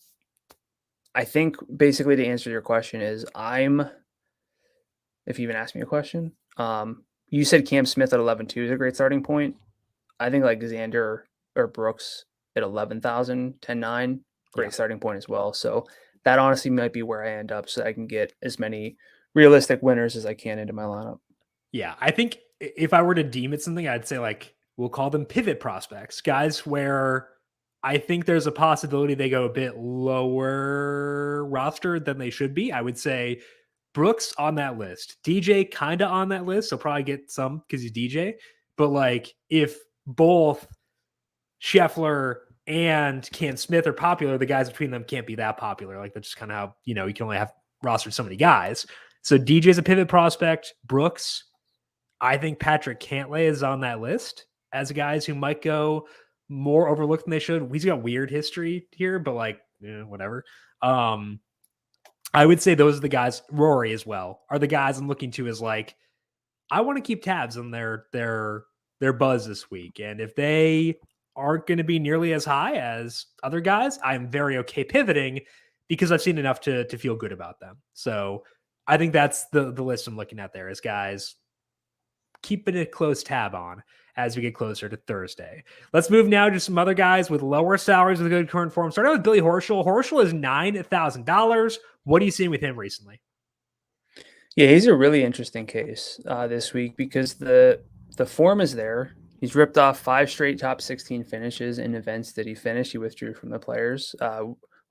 I think basically to answer your question is if you even asked me a question, you said Cam Smith at 11-2 is a great starting point. I think like Xander or Brooks at 11,000, 10-9, great starting point as well. So that honestly might be where I end up so I can get as many realistic winners as I can into my lineup. Yeah, I think if I were to deem it something, I'd say like we'll call them pivot prospects, guys where I think there's a possibility they go a bit lower roster than they should be. I would say Brooks on that list, DJ kind of on that list. So probably get some because he's DJ. But like if both Sheffler and Cam Smith are popular, the guys between them can't be that popular. Like that's just kind of how, you can only have rostered so many guys. So DJ's a pivot prospect. Brooks, I think Patrick Cantlay is on that list as guys who might go more overlooked than they should. He's got weird history here, but like, whatever. I would say those are the guys. Rory as well are the guys I'm looking to as like, I want to keep tabs on their buzz this week. And if they aren't going to be nearly as high as other guys, I'm very okay pivoting because I've seen enough to feel good about them. So I think that's the list I'm looking at there is guys keeping a close tab on. as we get closer to Thursday. Let's move now to some other guys with lower salaries with good current form. Starting with Billy Horschel. Horschel is $9,000. What are you seeing with him recently? Yeah, he's a really interesting case this week because the form is there. He's ripped off 5 straight top 16 finishes in events that he finished. He withdrew from the Players.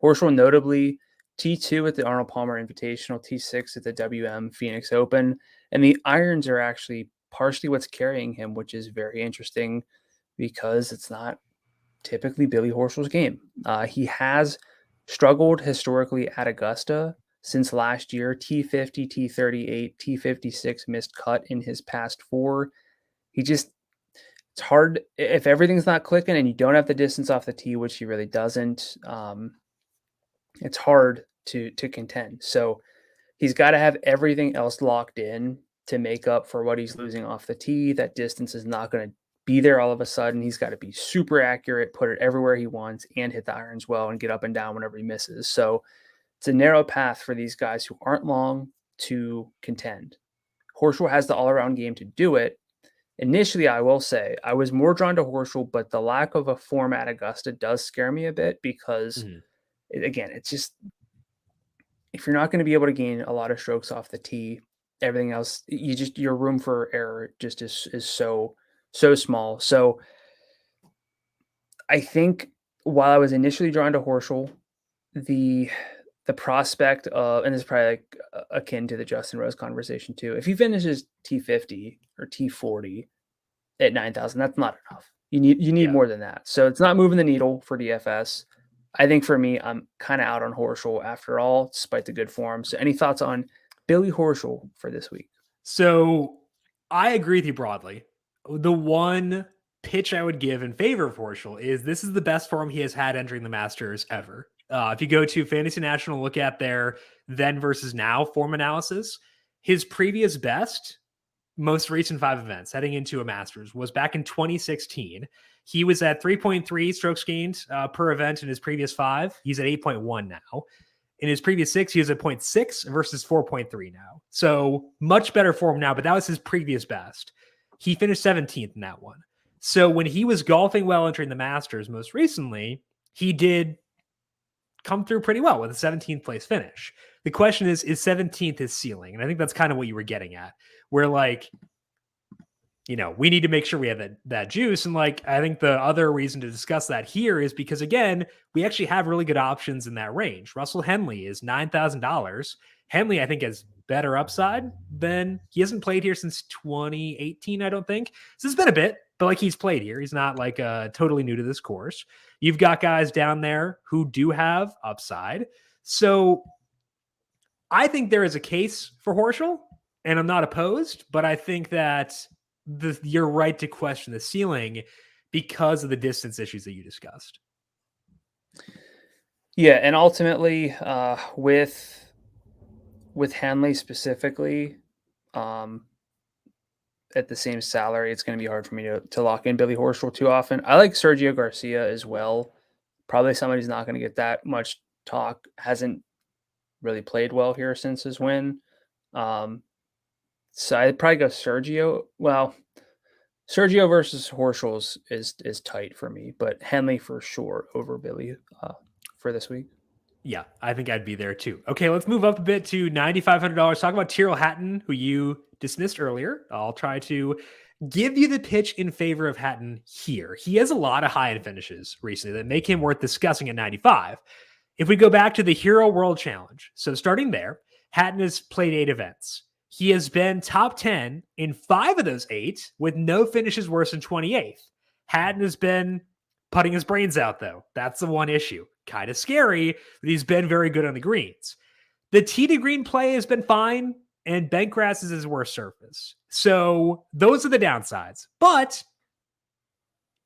Horschel notably T2 at the Arnold Palmer Invitational, T6 at the WM Phoenix Open, and the irons are actually partially what's carrying him, which is very interesting because it's not typically Billy Horschel's game. He has struggled historically at Augusta since last year. T50, T38, T56 missed cut in his past 4. It's hard if everything's not clicking and you don't have the distance off the tee, which he really doesn't. It's hard to contend. So he's got to have everything else locked in to make up for what he's losing off the tee. That distance is not going to be there all of a sudden. He's got to be super accurate, put it everywhere he wants, and hit the irons well and get up and down whenever he misses. So it's a narrow path for these guys who aren't long to contend. Horschel has the all-around game to do it. Initially, I will say, I was more drawn to Horschel, but the lack of a form at Augusta does scare me a bit because, again, it's just, if you're not going to be able to gain a lot of strokes off the tee, everything else, your room for error just is so small. So I think while I was initially drawn to Horschel, the prospect of, and this is probably like akin to the Justin Rose conversation too, if he finishes T50 or T40 at 9,000, that's not enough. You need more than that. So it's not moving the needle for DFS. I think for me, I'm kind of out on Horschel after all, despite the good form. So any thoughts on Billy Horschel for this week? So I agree with you broadly. The one pitch I would give in favor of Horschel is this is the best form he has had entering the Masters ever. If you go to Fantasy National, look at their then versus now form analysis, his previous best, most recent 5 events heading into a Masters was back in 2016. He was at 3.3 strokes gained per event in his previous 5. He's at 8.1 now. In his previous 6, he was at 0.6 versus 4.3 now. So much better form now, but that was his previous best. He finished 17th in that one. So when he was golfing well entering the Masters most recently, he did come through pretty well with a 17th place finish. The question is 17th his ceiling? And I think that's kind of what you were getting at, where like, we need to make sure we have that juice. And like, I think the other reason to discuss that here is because, again, we actually have really good options in that range. Russell Henley is $9,000. Henley, I think, has better upside than he hasn't played here since 2018, I don't think. So it's been a bit, but like he's played here. He's not like totally new to this course. You've got guys down there who do have upside. So I think there is a case for Horschel, and I'm not opposed, but I think that you're right to question the ceiling because of the distance issues that you discussed. Yeah, and ultimately, with Henley specifically, at the same salary, it's going to be hard for me to lock in Billy Horschel too often. I like Sergio Garcia as well. Probably somebody who's not going to get that much talk. Hasn't really played well here since his win. So I'd probably go Sergio. Well, Sergio versus Horschel is tight for me, but Henley for sure over Billy for this week. Yeah, I think I'd be there too. Okay, let's move up a bit to $9,500. Talk about Tyrone Hatton, who you dismissed earlier. I'll try to give you the pitch in favor of Hatton here. He has a lot of high-end finishes recently that make him worth discussing at 95. If we go back to the Hero World Challenge, so starting there, Hatton has played 8 events. He has been top 10 in 5 of those 8 with no finishes worse than 28th. Hatton has been putting his brains out, though. That's the one issue. Kind of scary, but he's been very good on the greens. The tee to green play has been fine, and bent grass is his worst surface. So those are the downsides. But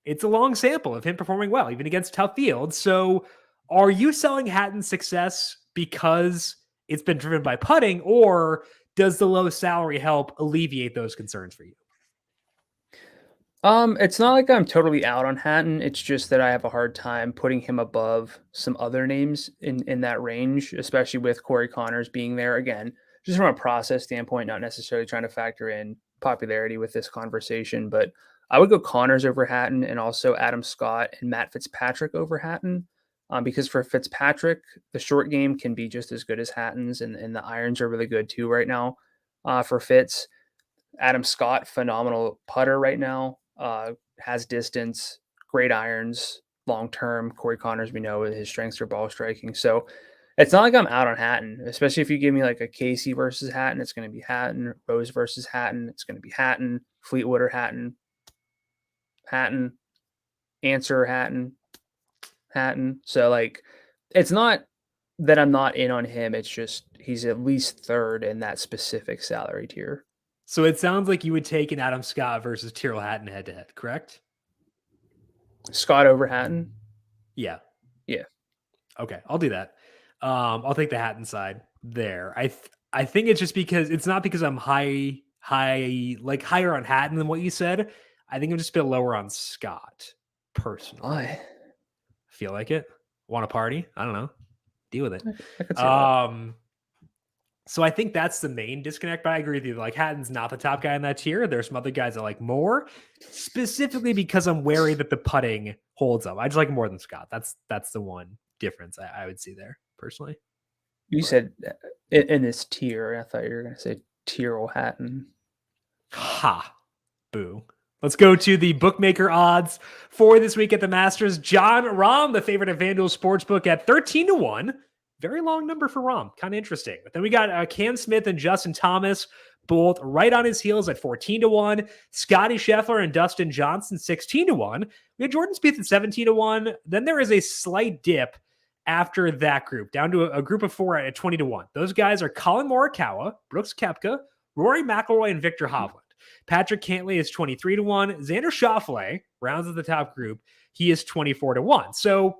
it's a long sample of him performing well, even against tough fields. So are you selling Hatton's success because it's been driven by putting, or does the low salary help alleviate those concerns for you? It's not like I'm totally out on Hatton. It's just that I have a hard time putting him above some other names in that range, especially with Cory Connors being there. Again, just from a process standpoint, not necessarily trying to factor in popularity with this conversation, but I would go Connors over Hatton and also Adam Scott and Matt Fitzpatrick over Hatton. Because for Fitzpatrick, the short game can be just as good as Hatton's, and the irons are really good too right now. For Fitz, Adam Scott, phenomenal putter right now, has distance, great irons, long term. Cory Connors, we know his strengths are ball striking. So it's not like I'm out on Hatton, especially if you give me like a Casey versus Hatton, it's going to be Hatton. Rose versus Hatton, it's going to be Hatton. Fleetwood or Hatton. Hatton. Answer Hatton. Hatton. So like, it's not that I'm not in on him. It's just he's at least third in that specific salary tier. So it sounds like you would take an Adam Scott versus Tyrrell Hatton head to head, correct? Scott over Hatton. Yeah. Yeah. Okay, I'll do that. I'll take the Hatton side there. I think it's just because it's not because I'm higher on Hatton than what you said. I think I'm just a bit lower on Scott personally. Why? Feel like it? Want to party? I don't know. Deal with it. I could see that. So I think that's the main disconnect, but I agree with you. Like Hatton's not the top guy in that tier. There's some other guys I like more, specifically because I'm wary that the putting holds up. I just like him more than Scott. That's the one difference I would see there personally. You said in this tier, I thought you were going to say Tyrrell Hatton. Ha. Boo. Let's go to the bookmaker odds for this week at the Masters. Jon Rahm, the favorite of FanDuel Sportsbook at 13-1. Very long number for Rahm. Kind of interesting. But then we got Cam Smith and Justin Thomas, both right on his heels at 14-1. Scottie Sheffler and Dustin Johnson, 16-1. We had Jordan Spieth at 17-1. Then there is a slight dip after that group, down to a group of 4 at 20-1. Those guys are Colin Morikawa, Brooks Koepka, Rory McIlroy, and Victor Hovland. Patrick Cantlay is 23-1. Xander Schauffele rounds at the top group. He is 24-1. So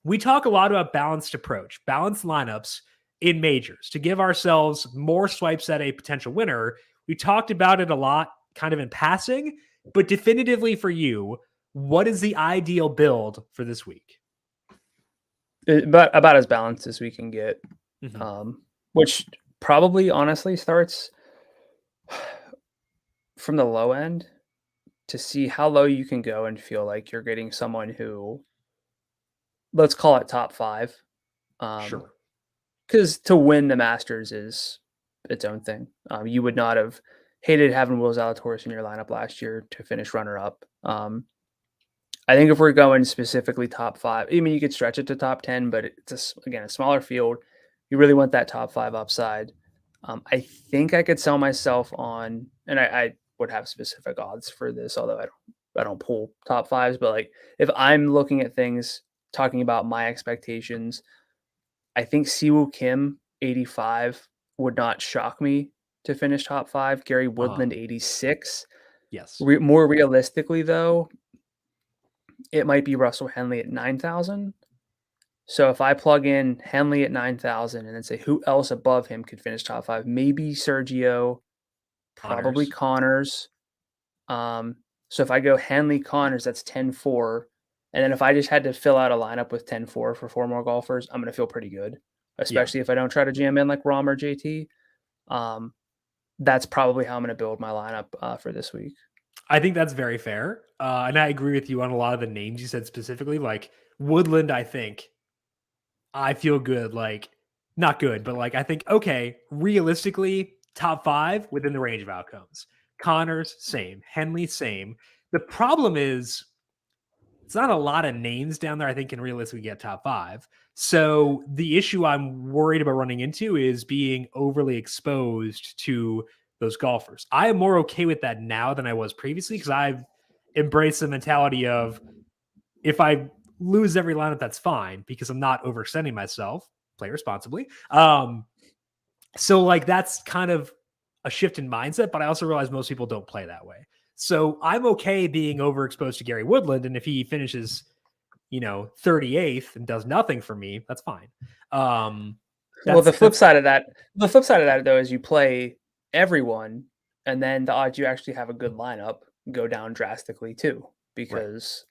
we talk a lot about balanced approach, balanced lineups in majors to give ourselves more swipes at a potential winner. We talked about it a lot kind of in passing, but definitively for you, what is the ideal build for this week? About as balanced as we can get, which probably honestly starts from the low end to see how low you can go and feel like you're getting someone who, let's call it top 5. Sure. Because to win the Masters is its own thing. You would not have hated having Will Zalatoris in your lineup last year to finish runner-up. I think if we're going specifically top 5, I mean, you could stretch it to top 10, but it's, again, a smaller field. You really want that top 5 upside. I think I could sell myself on, and I would have specific odds for this, although I don't pull top 5s, but like if I'm looking at things, talking about my expectations, I think Siwoo Kim 85 would not shock me to finish top 5. Gary Woodland 86. Yes. More realistically, though, it might be Russell Henley at 9,000. So if I plug in Henley at 9,000 and then say who else above him could finish top 5, maybe Sergio, probably Connors. So if I go Henley, Connors, that's 10-4. And then if I just had to fill out a lineup with 10-4 for 4 more golfers, I'm going to feel pretty good, especially if I don't try to jam in like Rahm or JT. That's probably how I'm going to build my lineup for this week. I think that's very fair. And I agree with you on a lot of the names you said specifically. Like Woodland, I feel good. Like, not good, but like, I think, okay, realistically, top 5 within the range of outcomes. Connors, same. Henley, same. The problem is, it's not a lot of names down there I think can realistically get top 5. So the issue I'm worried about running into is being overly exposed to those golfers. I am more okay with that now than I was previously because I've embraced the mentality of if I lose every lineup, that's fine because I'm not overextending myself. Play responsibly. So like that's kind of a shift in mindset, but I also realize most people don't play that way. So I'm okay being overexposed to Gary Woodland, and if he finishes, 38th and does nothing for me, that's fine. Well, the flip side of that, though, is you play everyone, and then the odds you actually have a good lineup go down drastically too, because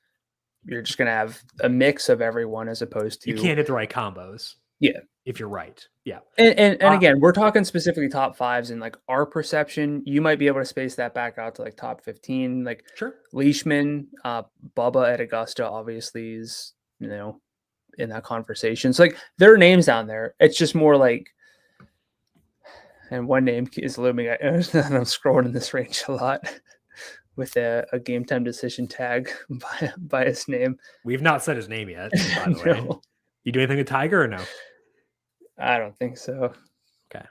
you're just going to have a mix of everyone as opposed to you can't hit the right combos. Yeah. If you're right. Yeah. And again, we're talking specifically top fives and like our perception, you might be able to space that back out to like top 15, like Sure. Leishman, Bubba at Augusta obviously is, in that conversation. So like there are names down there. It's just more like, and one name is looming. I'm scrolling in this range a lot with a game time decision tag by his name. We've not said his name yet, by the way. You do anything with Tiger or no? I don't think so. Okay.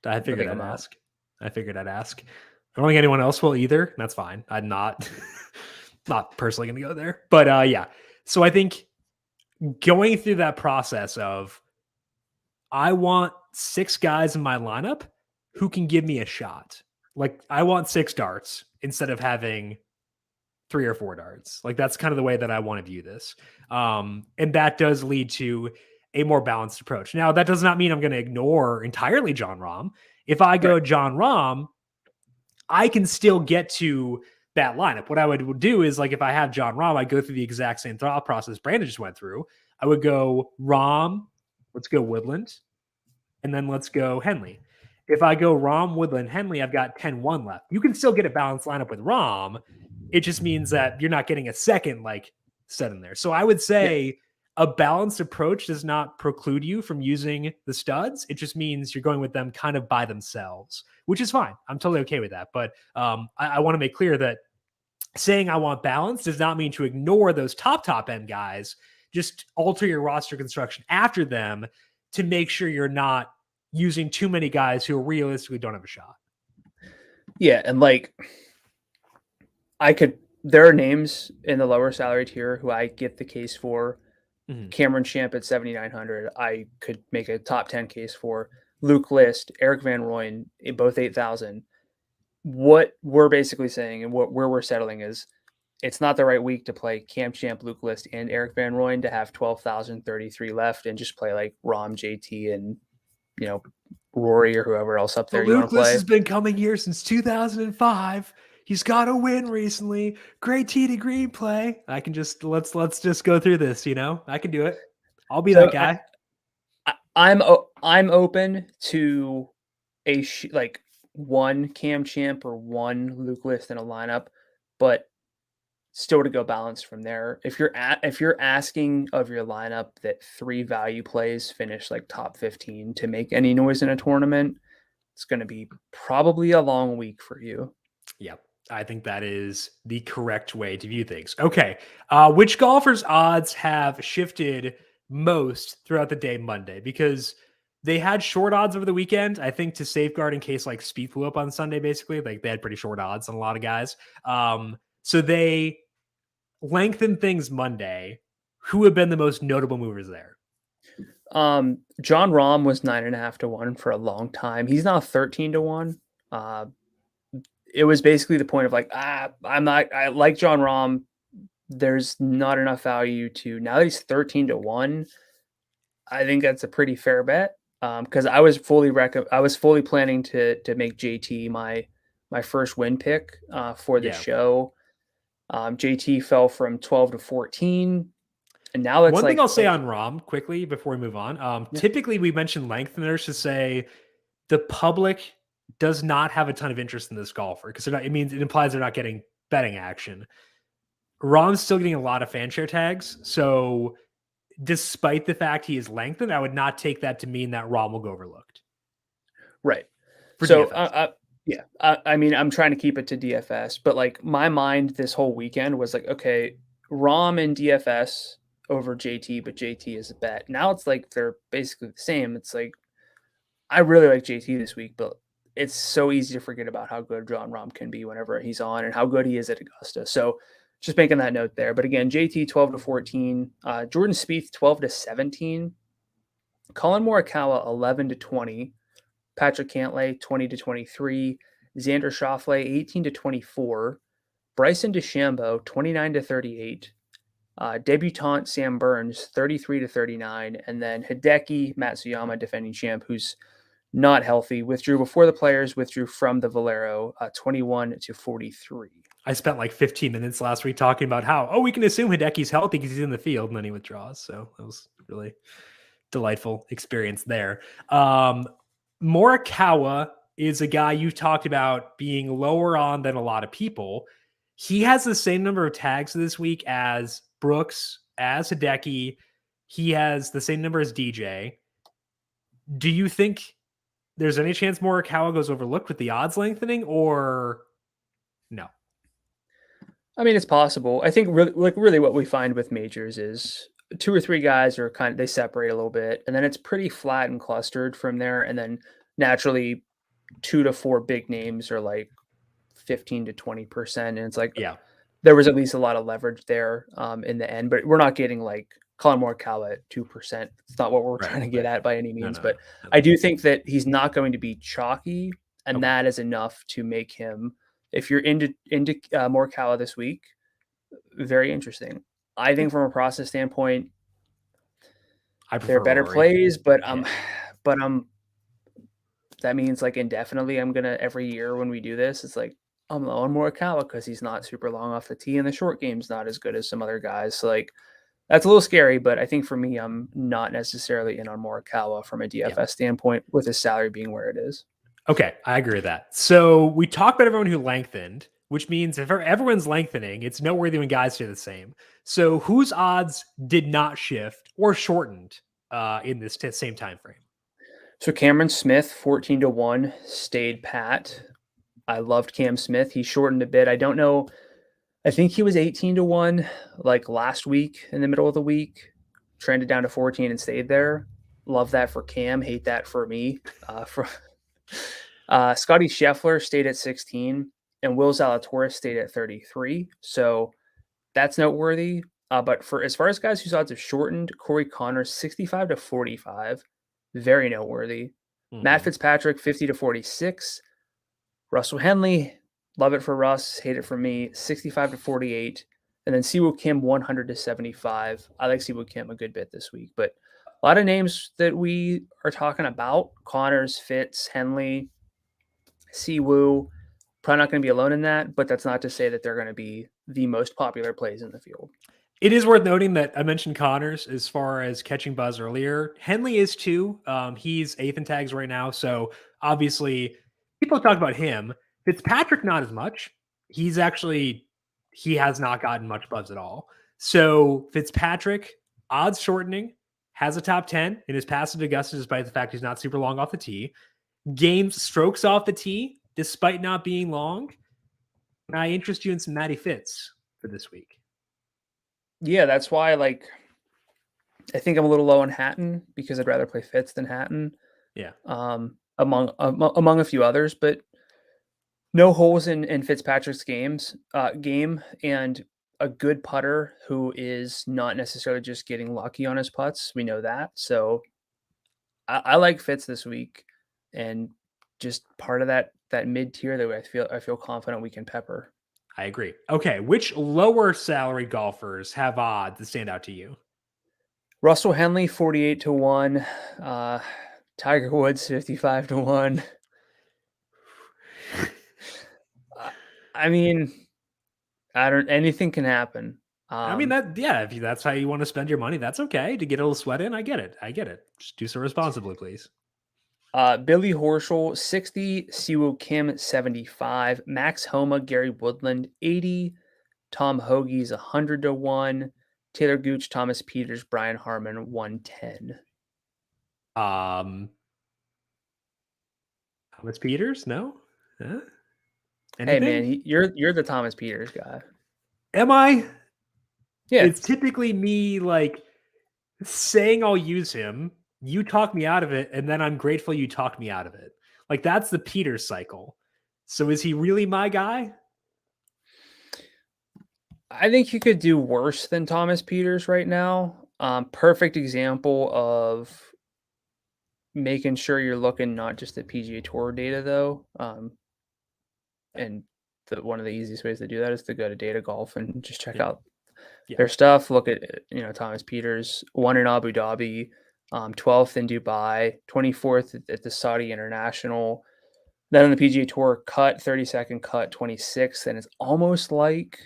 I figured I'd ask. I don't think anyone else will either. That's fine. I'm not personally going to go there. But yeah. So I think going through that process of I want 6 guys in my lineup who can give me a shot. Like I want 6 darts instead of having 3 or 4 darts. Like that's kind of the way that I want to view this. And that does lead to a more balanced approach. Now, that does not mean I'm going to ignore entirely Jon Rahm. If I go Jon Rahm, I can still get to that lineup. What I would do is like if I have Jon Rahm, I go through the exact same thought process Brandon just went through. I would go Rahm, let's go Woodland, and then let's go Henley. If I go Rahm, Woodland, Henley, I've got 10-1 left. You can still get a balanced lineup with Rahm. It just means that you're not getting a second like set in there. So I would say a balanced approach does not preclude you from using the studs. It just means you're going with them kind of by themselves, which is fine. I'm totally okay with that. But I want to make clear that saying I want balance does not mean to ignore those top end guys. Just alter your roster construction after them to make sure you're not using too many guys who realistically don't have a shot. Yeah. And like, there are names in the lower salary tier who I get the case for. Cameron Champ at 7,900. I could make a top 10 case for Luke List, Eric Van Rooyen, both 8,000. What we're basically saying and where we're settling is it's not the right week to play Cam Champ, Luke List, and Eric Van Rooyen to have 12,033 left and just play like Rahm, JT, and Rory or whoever else up there you want to play. Luke List has been coming here since 2005. He's got a win recently. Great tee to green play. I can just let's just go through this. I can do it. I'll be that guy. I'm open to like one Cam Champ or one Luke List in a lineup, but still to go balanced from there. If you're asking of your lineup that 3 value plays finish like top 15 to make any noise in a tournament, it's going to be probably a long week for you. Yep. I think that is the correct way to view things. Okay. Which golfers' odds have shifted most throughout the day Monday? Because they had short odds over the weekend, I think, to safeguard in case like Spieth blew up on Sunday, basically. Like they had pretty short odds on a lot of guys. So they lengthened things Monday. Who have been the most notable movers there? Jon Rahm was 9.5 to 1 for a long time. He's now 13 to 1. It was basically the point of like, I like Jon Rahm. There's not enough value to now that he's 13 to 1. I think that's a pretty fair bet. Because I was fully planning to make JT my first win pick for the show. JT fell from 12 to 14. And now it's one thing I'll say on Rahm quickly before we move on. Typically we mention lengtheners to say the public does not have a ton of interest in this golfer because it implies they're not getting betting action. Rahm's still getting a lot of fanshare tags. So despite the fact he is lengthened, I would not take that to mean that Rahm will go overlooked. Right. So, I'm trying to keep it to DFS, but like my mind this whole weekend was like, okay, Rahm and DFS over JT, but JT is a bet. Now it's like they're basically the same. It's like I really like JT this week, but it's so easy to forget about how good Jon Rahm can be whenever he's on and how good he is at Augusta. So just making that note there. But again, JT 12 to 14, Jordan Spieth 12 to 17, Colin Morikawa 11 to 20, Patrick Cantlay 20 to 23, Xander Schauffele 18 to 24, Bryson DeChambeau 29 to 38, debutant Sam Burns 33 to 39, and then Hideki Matsuyama, defending champ, who's not healthy, withdrew before the players withdrew from the Valero 21 to 43. I spent like 15 minutes last week talking about how, we can assume Hideki's healthy because he's in the field, and then he withdraws. So that was really delightful experience there. Morikawa is a guy you talked about being lower on than a lot of people. He has the same number of tags this week as Brooks, as Hideki. He has the same number as DJ. Do you think there's any chance Morikawa goes overlooked with the odds lengthening, or no? I mean, it's possible. I think really what we find with majors is 2 or 3 guys are they separate a little bit, and then it's pretty flat and clustered from there. And then naturally 2 to 4 big names are like 15 to 20%. And it's like, Yeah, there was at least a lot of leverage there in the end, but we're not getting like Colin Morikawa at 2%. It's not what we're trying to get at by any means, but I do think that he's not going to be chalky, and that is enough to make him, if you're into Morikawa this week, very interesting. I think from a process standpoint, they're better Rory plays, but that means like indefinitely, I'm gonna every year when we do this, it's like I'm low on Morikawa because he's not super long off the tee, and the short game's not as good as some other guys. So like that's a little scary, but I think for me, I'm not necessarily in on Morikawa from a DFS standpoint with his salary being where it is. Okay, I agree with that. So we talked about everyone who lengthened, which means if everyone's lengthening, it's noteworthy when guys stay the same. So whose odds did not shift or shortened in this same time frame? So Cameron Smith, 14 to 1, stayed pat. I loved Cam Smith. He shortened a bit. I don't know. I think he was 18 to 1 like last week in the middle of the week, trended down to 14 and stayed there. Love that for Cam. Hate that for me. Scottie Sheffler stayed at 16 and Will Zalatoris stayed at 33. So that's noteworthy. But for as far as guys whose odds have shortened, Cory Connors, 65 to 45. Very noteworthy. Matt Fitzpatrick, 50 to 46. Russell Henley, love it for Russ, hate it for me, 65 to 48. And then Siwoo Kim, 100 to 75. I like Siwoo Kim a good bit this week, but a lot of names that we are talking about: Connors, Fitz, Henley, Siwoo. Probably not going to be alone in that, but that's not to say that they're going to be the most popular plays in the field. It is worth noting that I mentioned Connors as far as catching buzz earlier. Henley is too. He's 8th in tags right now. So obviously people talk about him. Fitzpatrick, not as much. He has not gotten much buzz at all. So Fitzpatrick, odds shortening, has a top 10 in his pass at Augusta, despite the fact he's not super long off the tee. Games strokes off the tee, despite not being long. And I interest you in some Matty Fitz for this week. Yeah, that's why I think I'm a little low on Hatton because I'd rather play Fitz than Hatton. Yeah. Among a few others, but no holes in Fitzpatrick's game, and a good putter who is not necessarily just getting lucky on his putts. We know that. So I like Fitz this week, and just part of that mid tier that I feel confident we can pepper. I agree. Okay, which lower salary golfers have odds that stand out to you? Russell Henley, 48 to 1. Tiger Woods, 55 to 1. I mean, anything can happen. I mean, if that's how you want to spend your money, that's okay. To get a little sweat in, I get it. Just do so responsibly, please. Billy Horschel, 60. Siwoo Kim, 75. Max Homa, Gary Woodland, 80. Tom Hoagie's 100 to 1. Taylor Gooch, Thomas Peters, Brian Harmon, 110. Thomas Peters? No? Huh? Hey man, you're the Thomas Peters guy. Am I? Yeah. It's typically me like saying I'll use him. You talk me out of it, and then I'm grateful you talked me out of it. Like that's the Peters cycle. So is he really my guy? I think you could do worse than Thomas Peters right now. Perfect example of making sure you're looking not just at PGA Tour data though. And one of the easiest ways to do that is to go to Data Golf and just check out their stuff. Look at Thomas Peters, won in Abu Dhabi, 12th in Dubai, 24th at the Saudi International. Then on the PGA Tour, cut 32nd, cut 26th, and it's almost like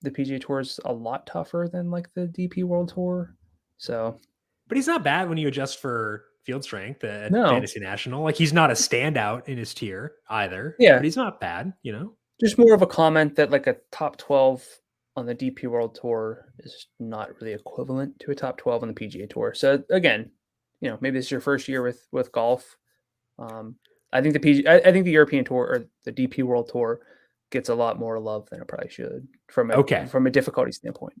the PGA Tour is a lot tougher than like the DP World Tour. So But he's not bad when you adjust for field strength at No, Fantasy National. Like, he's not a standout in his tier either, yeah, but he's not bad, you know? just more of a comment that like a top 12 on the DP World Tour is not really equivalent to a top 12 on the PGA Tour. So again, maybe this is your first year with golf. I think I think the European Tour or the DP World Tour gets a lot more love than it probably should from a difficulty standpoint.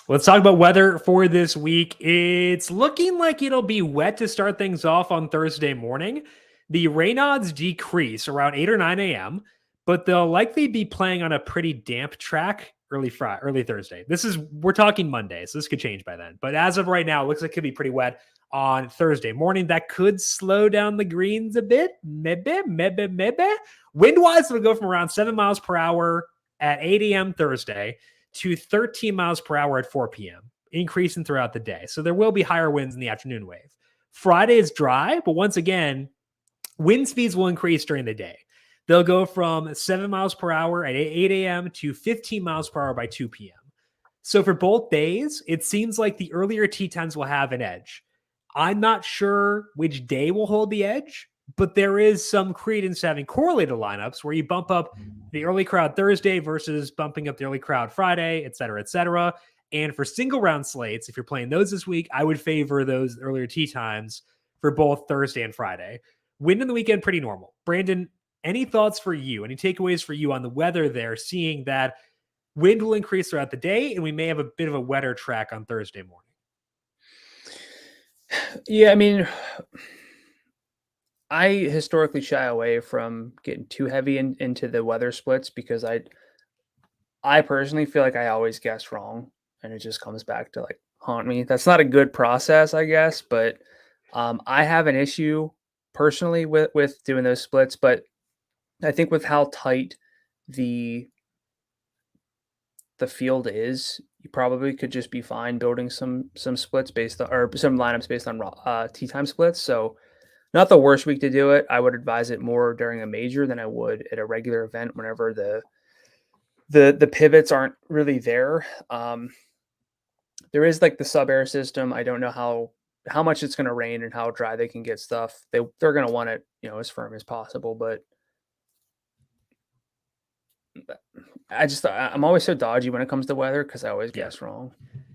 Let's talk about weather for this week. It's looking like it'll be wet to start things off on Thursday morning. The rain odds decrease around 8 or 9 a.m., but they'll likely be playing on a pretty damp track early Thursday. We're talking Monday, so this could change by then. But as of right now, it looks like it could be pretty wet on Thursday morning. That could slow down the greens a bit. Maybe. Wind-wise, it'll go from around 7 miles per hour at 8 a.m. Thursday to 13 miles per hour at 4 p.m., increasing throughout the day. So there will be higher winds in the afternoon wave. Friday is dry, but once again, wind speeds will increase during the day. They'll go from 7 miles per hour at 8 a.m. to 15 miles per hour by 2 p.m. So for both days, it seems like the earlier tee times will have an edge. I'm not sure which day will hold the edge, but there is some credence to having correlated lineups where you bump up the early crowd Thursday versus bumping up the early crowd Friday, et cetera, et cetera. And for single round slates, if you're playing those this week, I would favor those earlier tee times for both Thursday and Friday. Wind in the weekend, pretty normal. Brandon, any thoughts for you? Any takeaways for you on the weather there, seeing that wind will increase throughout the day and we may have a bit of a wetter track on Thursday morning? Yeah, I mean, I historically shy away from getting too heavy into the weather splits because I personally feel like I always guess wrong and it just comes back to like haunt me. That's not a good process, I guess, but I have an issue personally with doing those splits, but I think with how tight the field is, you probably could just be fine building some splits based on, or some lineups based on tee time splits. So not the worst week to do it. I would advise it more during a major than I would at a regular event whenever the pivots aren't really there. There is like the sub-air system. I don't know how much it's going to rain and how dry they can get stuff. They're going to want it, as firm as possible, but I'm always so dodgy when it comes to weather because I always guess wrong.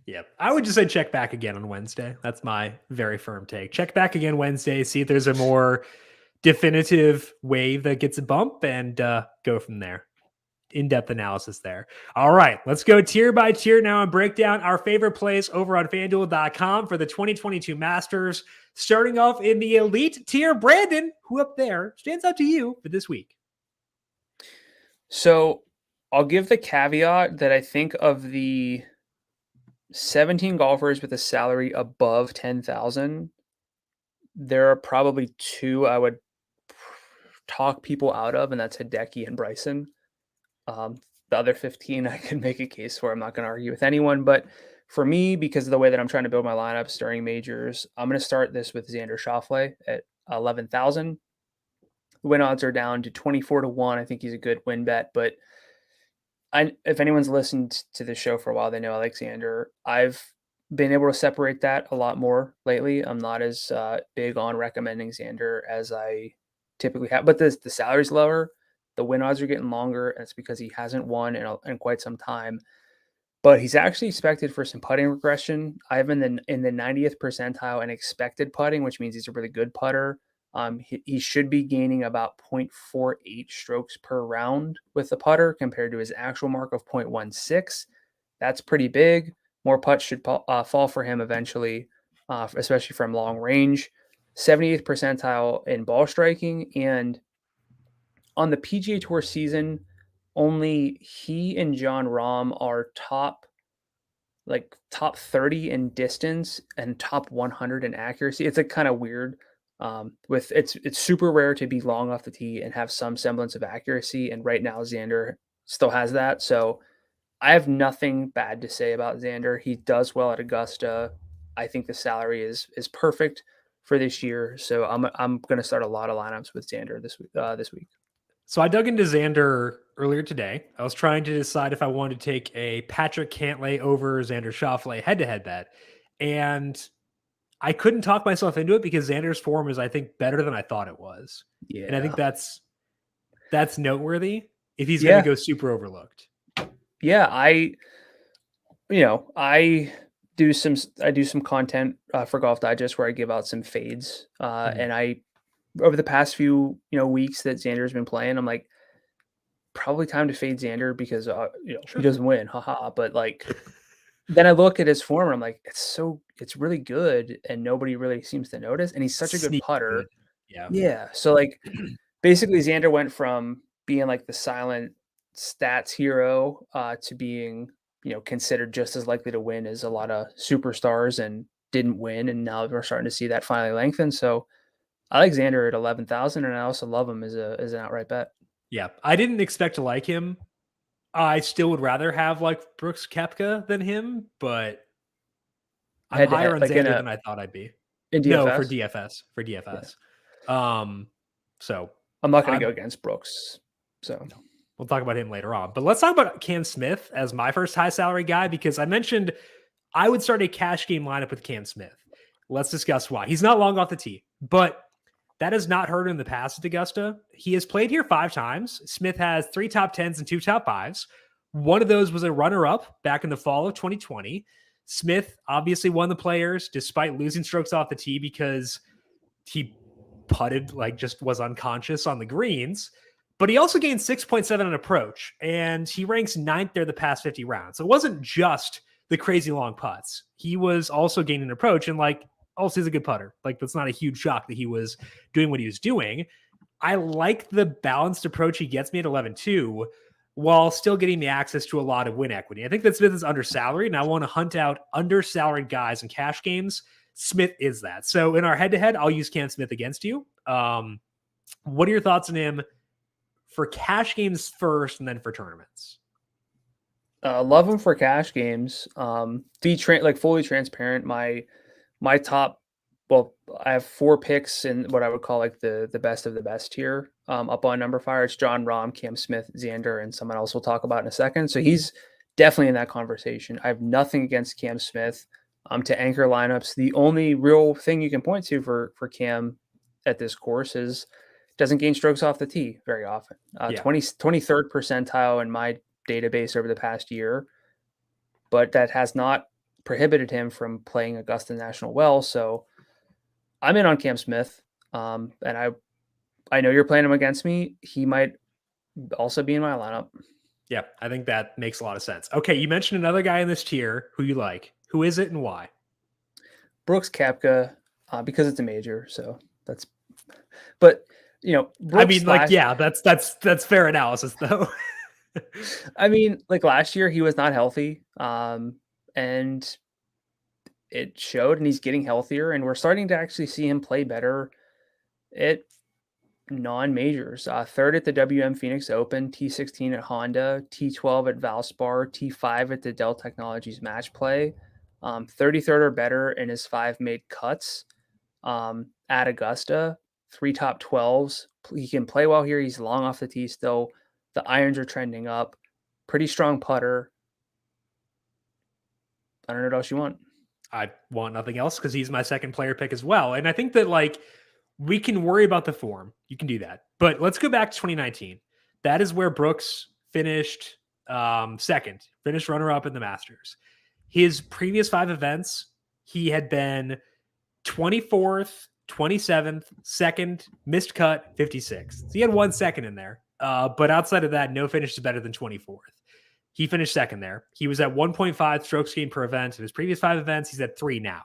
Yeah, I would just say check back again on Wednesday. That's my very firm take. Check back again Wednesday, see if there's a more definitive wave that gets a bump, and go from there. In-depth analysis there. All right, let's go tier by tier now and break down our favorite plays over on FanDuel.com for the 2022 Masters. Starting off in the elite tier, Brandon, who up there stands out to you for this week? So I'll give the caveat that I think of the 17 golfers with a salary above 10,000, there are probably two I would talk people out of, and that's Hideki and Bryson. The other 15 I can make a case for. I'm not going to argue with anyone, but for me, because of the way that I'm trying to build my lineups during majors, I'm going to start this with Xander Schauffele at 11,000. The win odds are down to 24-1. I think he's a good win bet, but if anyone's listened to the show for a while, they know I like Xander. I've been able to separate that a lot more lately. I'm not as big on recommending Xander as I typically have, but the salary's lower. The win odds are getting longer, and it's because he hasn't won in quite some time. But he's actually expected for some putting regression. I have in the 90th percentile in expected putting, which means he's a really good putter. He should be gaining about 0.48 strokes per round with the putter compared to his actual mark of 0.16. That's pretty big. More putts should fall for him eventually, especially from long range. 78th percentile in ball striking, and on the PGA Tour season, only he and Jon Rahm are top 30 in distance and top 100 in accuracy. It's kind of weird. It's super rare to be long off the tee and have some semblance of accuracy, and right now Xander still has that. So I have nothing bad to say about Xander. He does well at Augusta. I think the salary is perfect for this year. So I'm going to start a lot of lineups with Xander this week. So I dug into Xander earlier today. I was trying to decide if I wanted to take a Patrick Cantlay over Xander Schauffele head-to-head bet. And I couldn't talk myself into it because Xander's form is, I think, better than I thought it was. Yeah. And I think that's noteworthy if he's going Yeah. to go super overlooked. Yeah, I do some content for Golf Digest where I give out some fades. And I, over the past few, weeks that Xander's been playing, I'm like, probably time to fade Xander because, Sure. he doesn't win. Haha. But like, then I look at his form and I'm like, it's really good. And nobody really seems to notice. And he's such a good putter. Good. Yeah. Yeah. So like, basically Xander went from being like the silent stats hero to being, considered just as likely to win as a lot of superstars and didn't win. And now we're starting to see that finally lengthen. So I like Xander at 11,000 and I also love him as an outright bet. Yeah. I didn't expect to like him. I still would rather have like Brooks Koepka than him, but I'm higher on Xander than I thought I'd be. In DFS? No, for DFS. Yeah. So I'm not going to go against Brooks. So we'll talk about him later on. But let's talk about Cam Smith as my first high salary guy, because I mentioned I would start a cash game lineup with Cam Smith. Let's discuss why. He's not long off the tee, but that has not hurt him in the past at Augusta. He has played here 5 times. Smith has 3 top 10s and 2 top 5s. One of those was a runner-up back in the fall of 2020. Smith obviously won the Players despite losing strokes off the tee because he putted, like, just was unconscious on the greens. But he also gained 6.7 on approach, and he ranks 9th there the past 50 rounds. So it wasn't just the crazy long putts. He was also gaining approach, and like, also he's a good putter. Like, that's not a huge shock that he was doing what he was doing. I like the balanced approach he gets me at 11-2 while still getting the access to a lot of win equity. I think that Smith is undersalaried, and I want to hunt out undersalaried guys in cash games. Smith is that. So in our head-to-head, I'll use Cam Smith against you. What are your thoughts on him for cash games first and then for tournaments? Love him for cash games. Fully transparent. My top, well, I have 4 picks in what I would call like the best of the best here. Up on numberFire, it's John Rahm, Cam Smith, Xander, and someone else we'll talk about in a second. So he's definitely in that conversation. I have nothing against Cam Smith. To anchor lineups, the only real thing you can point to for Cam at this course is doesn't gain strokes off the tee very often. 23rd percentile in my database over the past year, but that has not prohibited him from playing Augusta National well. So I'm in on Cam Smith. And I know you're playing him against me. He might also be in my lineup. Yeah, I think that makes a lot of sense. Okay, you mentioned another guy in this tier who you like. Who is it and why? Brooks Koepka, because it's a major. So that's, but Brooks, I mean, like, yeah, that's fair analysis though. I mean, like last year he was not healthy, and it showed, and he's getting healthier, and we're starting to actually see him play better at non-majors. 3rd at the WM Phoenix Open, T16 at Honda, T12 at Valspar, T5 at the Dell Technologies Match Play, 33rd or better in his 5 made cuts at Augusta, 3 top 12s. He can play well here. He's long off the tee still. The irons are trending up. Pretty strong putter. I don't know what else you want. I want nothing else because he's my second player pick as well. And I think that, like, we can worry about the form. You can do that. But let's go back to 2019. That is where Brooks finished second, finished runner-up in the Masters. His previous 5 events, he had been 24th, 27th, second, missed cut, 56th. So he had 1 second in there. But outside of that, no finish is better than 24th. He finished second there. He was at 1.5 strokes gained per event. In his previous 5 events, he's at 3 now.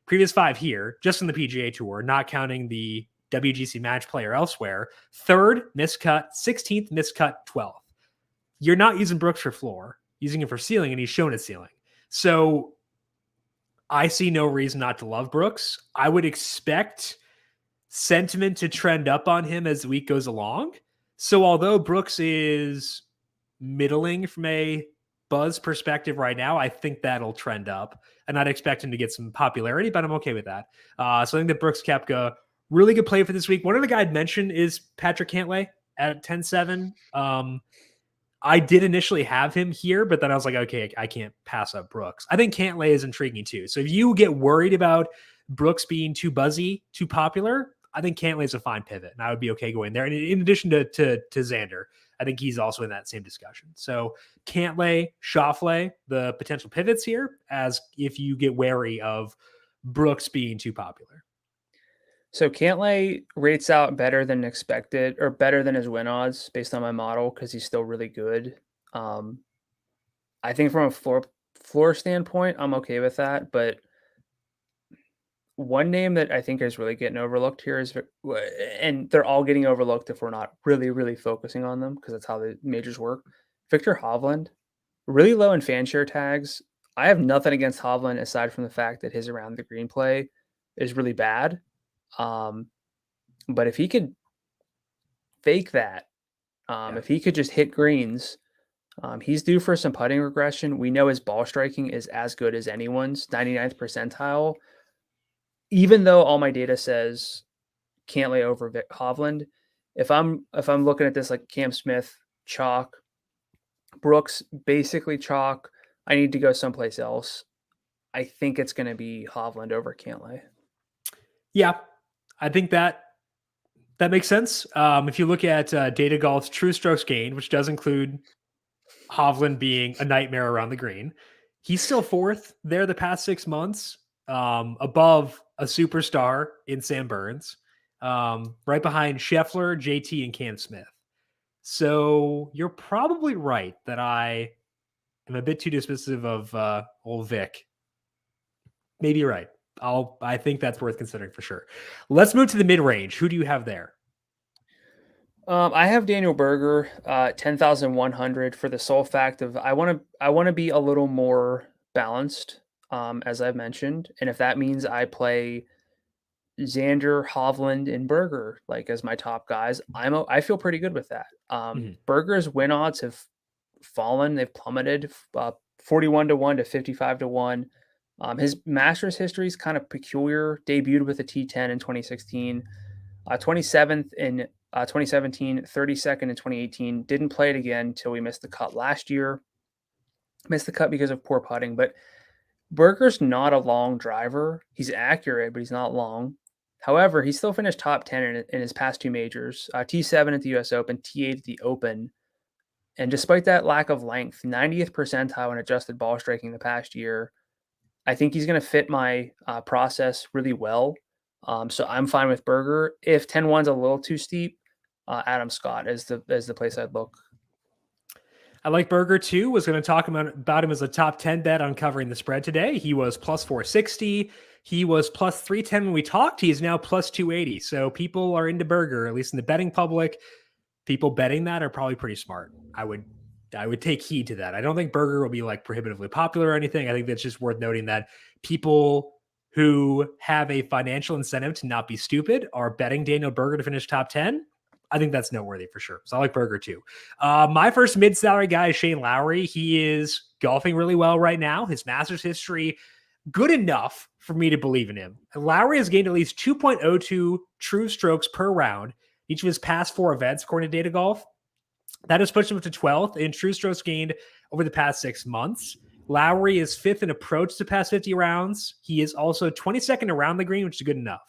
Previous 5 here, just in the PGA Tour, not counting the WGC Match Play or elsewhere. 3rd, miscut, 16th, miscut, 12th. You're not using Brooks for floor, using him for ceiling, and he's shown his ceiling. So I see no reason not to love Brooks. I would expect sentiment to trend up on him as the week goes along. So although Brooks is middling from a buzz perspective right now, I think that'll trend up. And I'd expect him to get some popularity, but I'm okay with that. So I think that Brooks Koepka, really good play for this week. One other guy I'd mention is Patrick Cantlay at 10-7. I did initially have him here, but then I was like, okay, I can't pass up Brooks. I think Cantlay is intriguing too. So if you get worried about Brooks being too buzzy, too popular, I think Cantlay's a fine pivot, and I would be okay going there. And in addition to Xander, I think he's also in that same discussion. So Cantlay, Schauffele, the potential pivots here, as if you get wary of Brooks being too popular. So Cantlay rates out better than expected, or better than his win odds based on my model, because he's still really good. I think from a floor standpoint, I'm okay with that. But one name that I think is really getting overlooked here is, and they're all getting overlooked if we're not really, really focusing on them, because that's how the majors work. Viktor Hovland, really low in fan share tags. I have nothing against Hovland aside from the fact that his around the green play is really bad. But if he could fake that, if he could just hit greens, he's due for some putting regression. We know his ball striking is as good as anyone's, 99th percentile. Even though all my data says Cantlay over Hovland, if I'm looking at this like Cam Smith, chalk, Brooks, basically chalk, I need to go someplace else. I think it's going to be Hovland over Cantlay. Yeah, I think that makes sense. If you look at Data Golf's true strokes gained, which does include Hovland being a nightmare around the green, he's still fourth there the past 6 months, above a superstar in Sam Burns, right behind Sheffler, JT, and Cam Smith. So you're probably right that I am a bit too dismissive of old Vic. Maybe you're right. I think that's worth considering for sure. Let's move to the mid-range. Who do you have there? I have Daniel Berger, 10,100 for the sole fact of I want to be a little more balanced, as I've mentioned, and if that means I play Xander, Hovland, and Berger like as my top guys, I feel pretty good with that. Berger's win odds have fallen; they've plummeted, 41-1 to 55-1. His Masters history is kind of peculiar. Debuted with a T10 in 2016, 27th in 2017, 32nd in 2018. Didn't play it again until we missed the cut last year. Missed the cut because of poor putting. But Berger's not a long driver. He's accurate, but he's not long. However, he still finished top 10 in his past two majors, T7 at the US Open, T8 at the Open. And despite that lack of length, 90th percentile in adjusted ball striking the past year, I think he's going to fit my process really well. So I'm fine with Berger. If 10-1's a little too steep, Adam Scott is the place I'd look. I like Berger too. Was going to talk about him as a top 10 bet on covering the spread today. He was plus 460. He was plus 310 when we talked. He is now plus 280. So people are into Berger, at least in the betting public. People betting that are probably pretty smart. I would take heed to that. I don't think Berger will be like prohibitively popular or anything. I think that's just worth noting that people who have a financial incentive to not be stupid are betting Daniel Berger to finish top 10. I think that's noteworthy for sure. So I like Berger too. My first mid-salary guy is Shane Lowry. He is golfing really well right now. His Masters history, good enough for me to believe in him. Lowry has gained at least 2.02 true strokes per round each of his past 4 events, according to Data Golf. That has pushed him up to 12th in true strokes gained over the past 6 months. Lowry is 5th in approach to past 50 rounds. He is also 22nd around the green, which is good enough.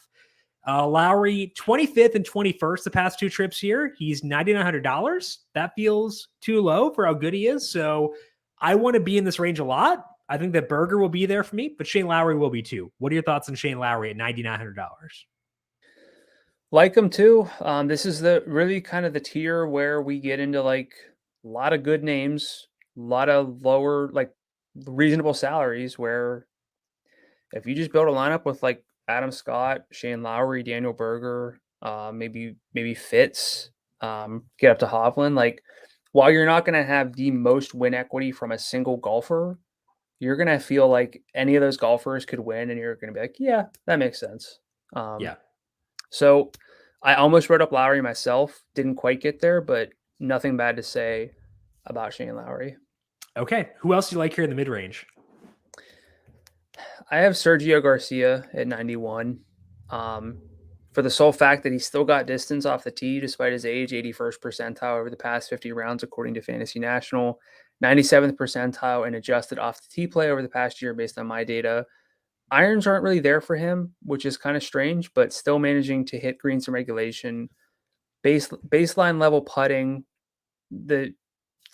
Lowry, 25th and 21st the past 2 trips here. He's $9,900. That feels too low for how good he is. So I want to be in this range a lot. I think that Berger will be there for me, but Shane Lowry will be too. What are your thoughts on Shane Lowry at $9,900? Like him too. This is the really kind of the tier where we get into like a lot of good names, a lot of lower, like reasonable salaries where if you just build a lineup with like Adam Scott, Shane Lowry, Daniel Berger, maybe Fitz, get up to Hovland. Like, while you're not going to have the most win equity from a single golfer, you're going to feel like any of those golfers could win, and you're going to be like, yeah, that makes sense. Yeah. So I almost wrote up Lowry myself. Didn't quite get there, but nothing bad to say about Shane Lowry. Okay. Who else do you like here in the mid-range? I have Sergio Garcia at 91. For the sole fact that he still got distance off the tee despite his age, 81st percentile over the past 50 rounds, according to Fantasy National, 97th percentile and adjusted off the tee play over the past year based on my data. Irons aren't really there for him, which is kind of strange, but still managing to hit greens in regulation. Baseline level putting. The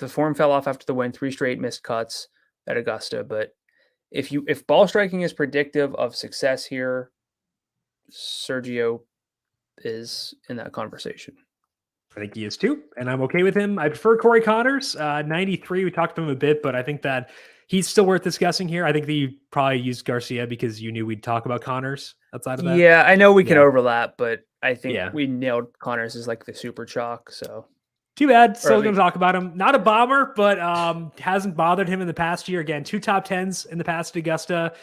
form fell off after the win, 3 straight missed cuts at Augusta. But if ball striking is predictive of success here, Sergio is in that conversation. I think he is too, and I'm okay with him. I prefer Cory Connors, 93. We talked to him a bit, but I think that he's still worth discussing here. I think that you probably used Garcia because you knew we'd talk about Connors outside of that. Yeah, I know we can overlap, but I think Yeah. we nailed Connors as like the super chalk. So too bad. Still going to talk about him. Not a bomber, but hasn't bothered him in the past year. Again, 2 top 10s in the past at Augusta.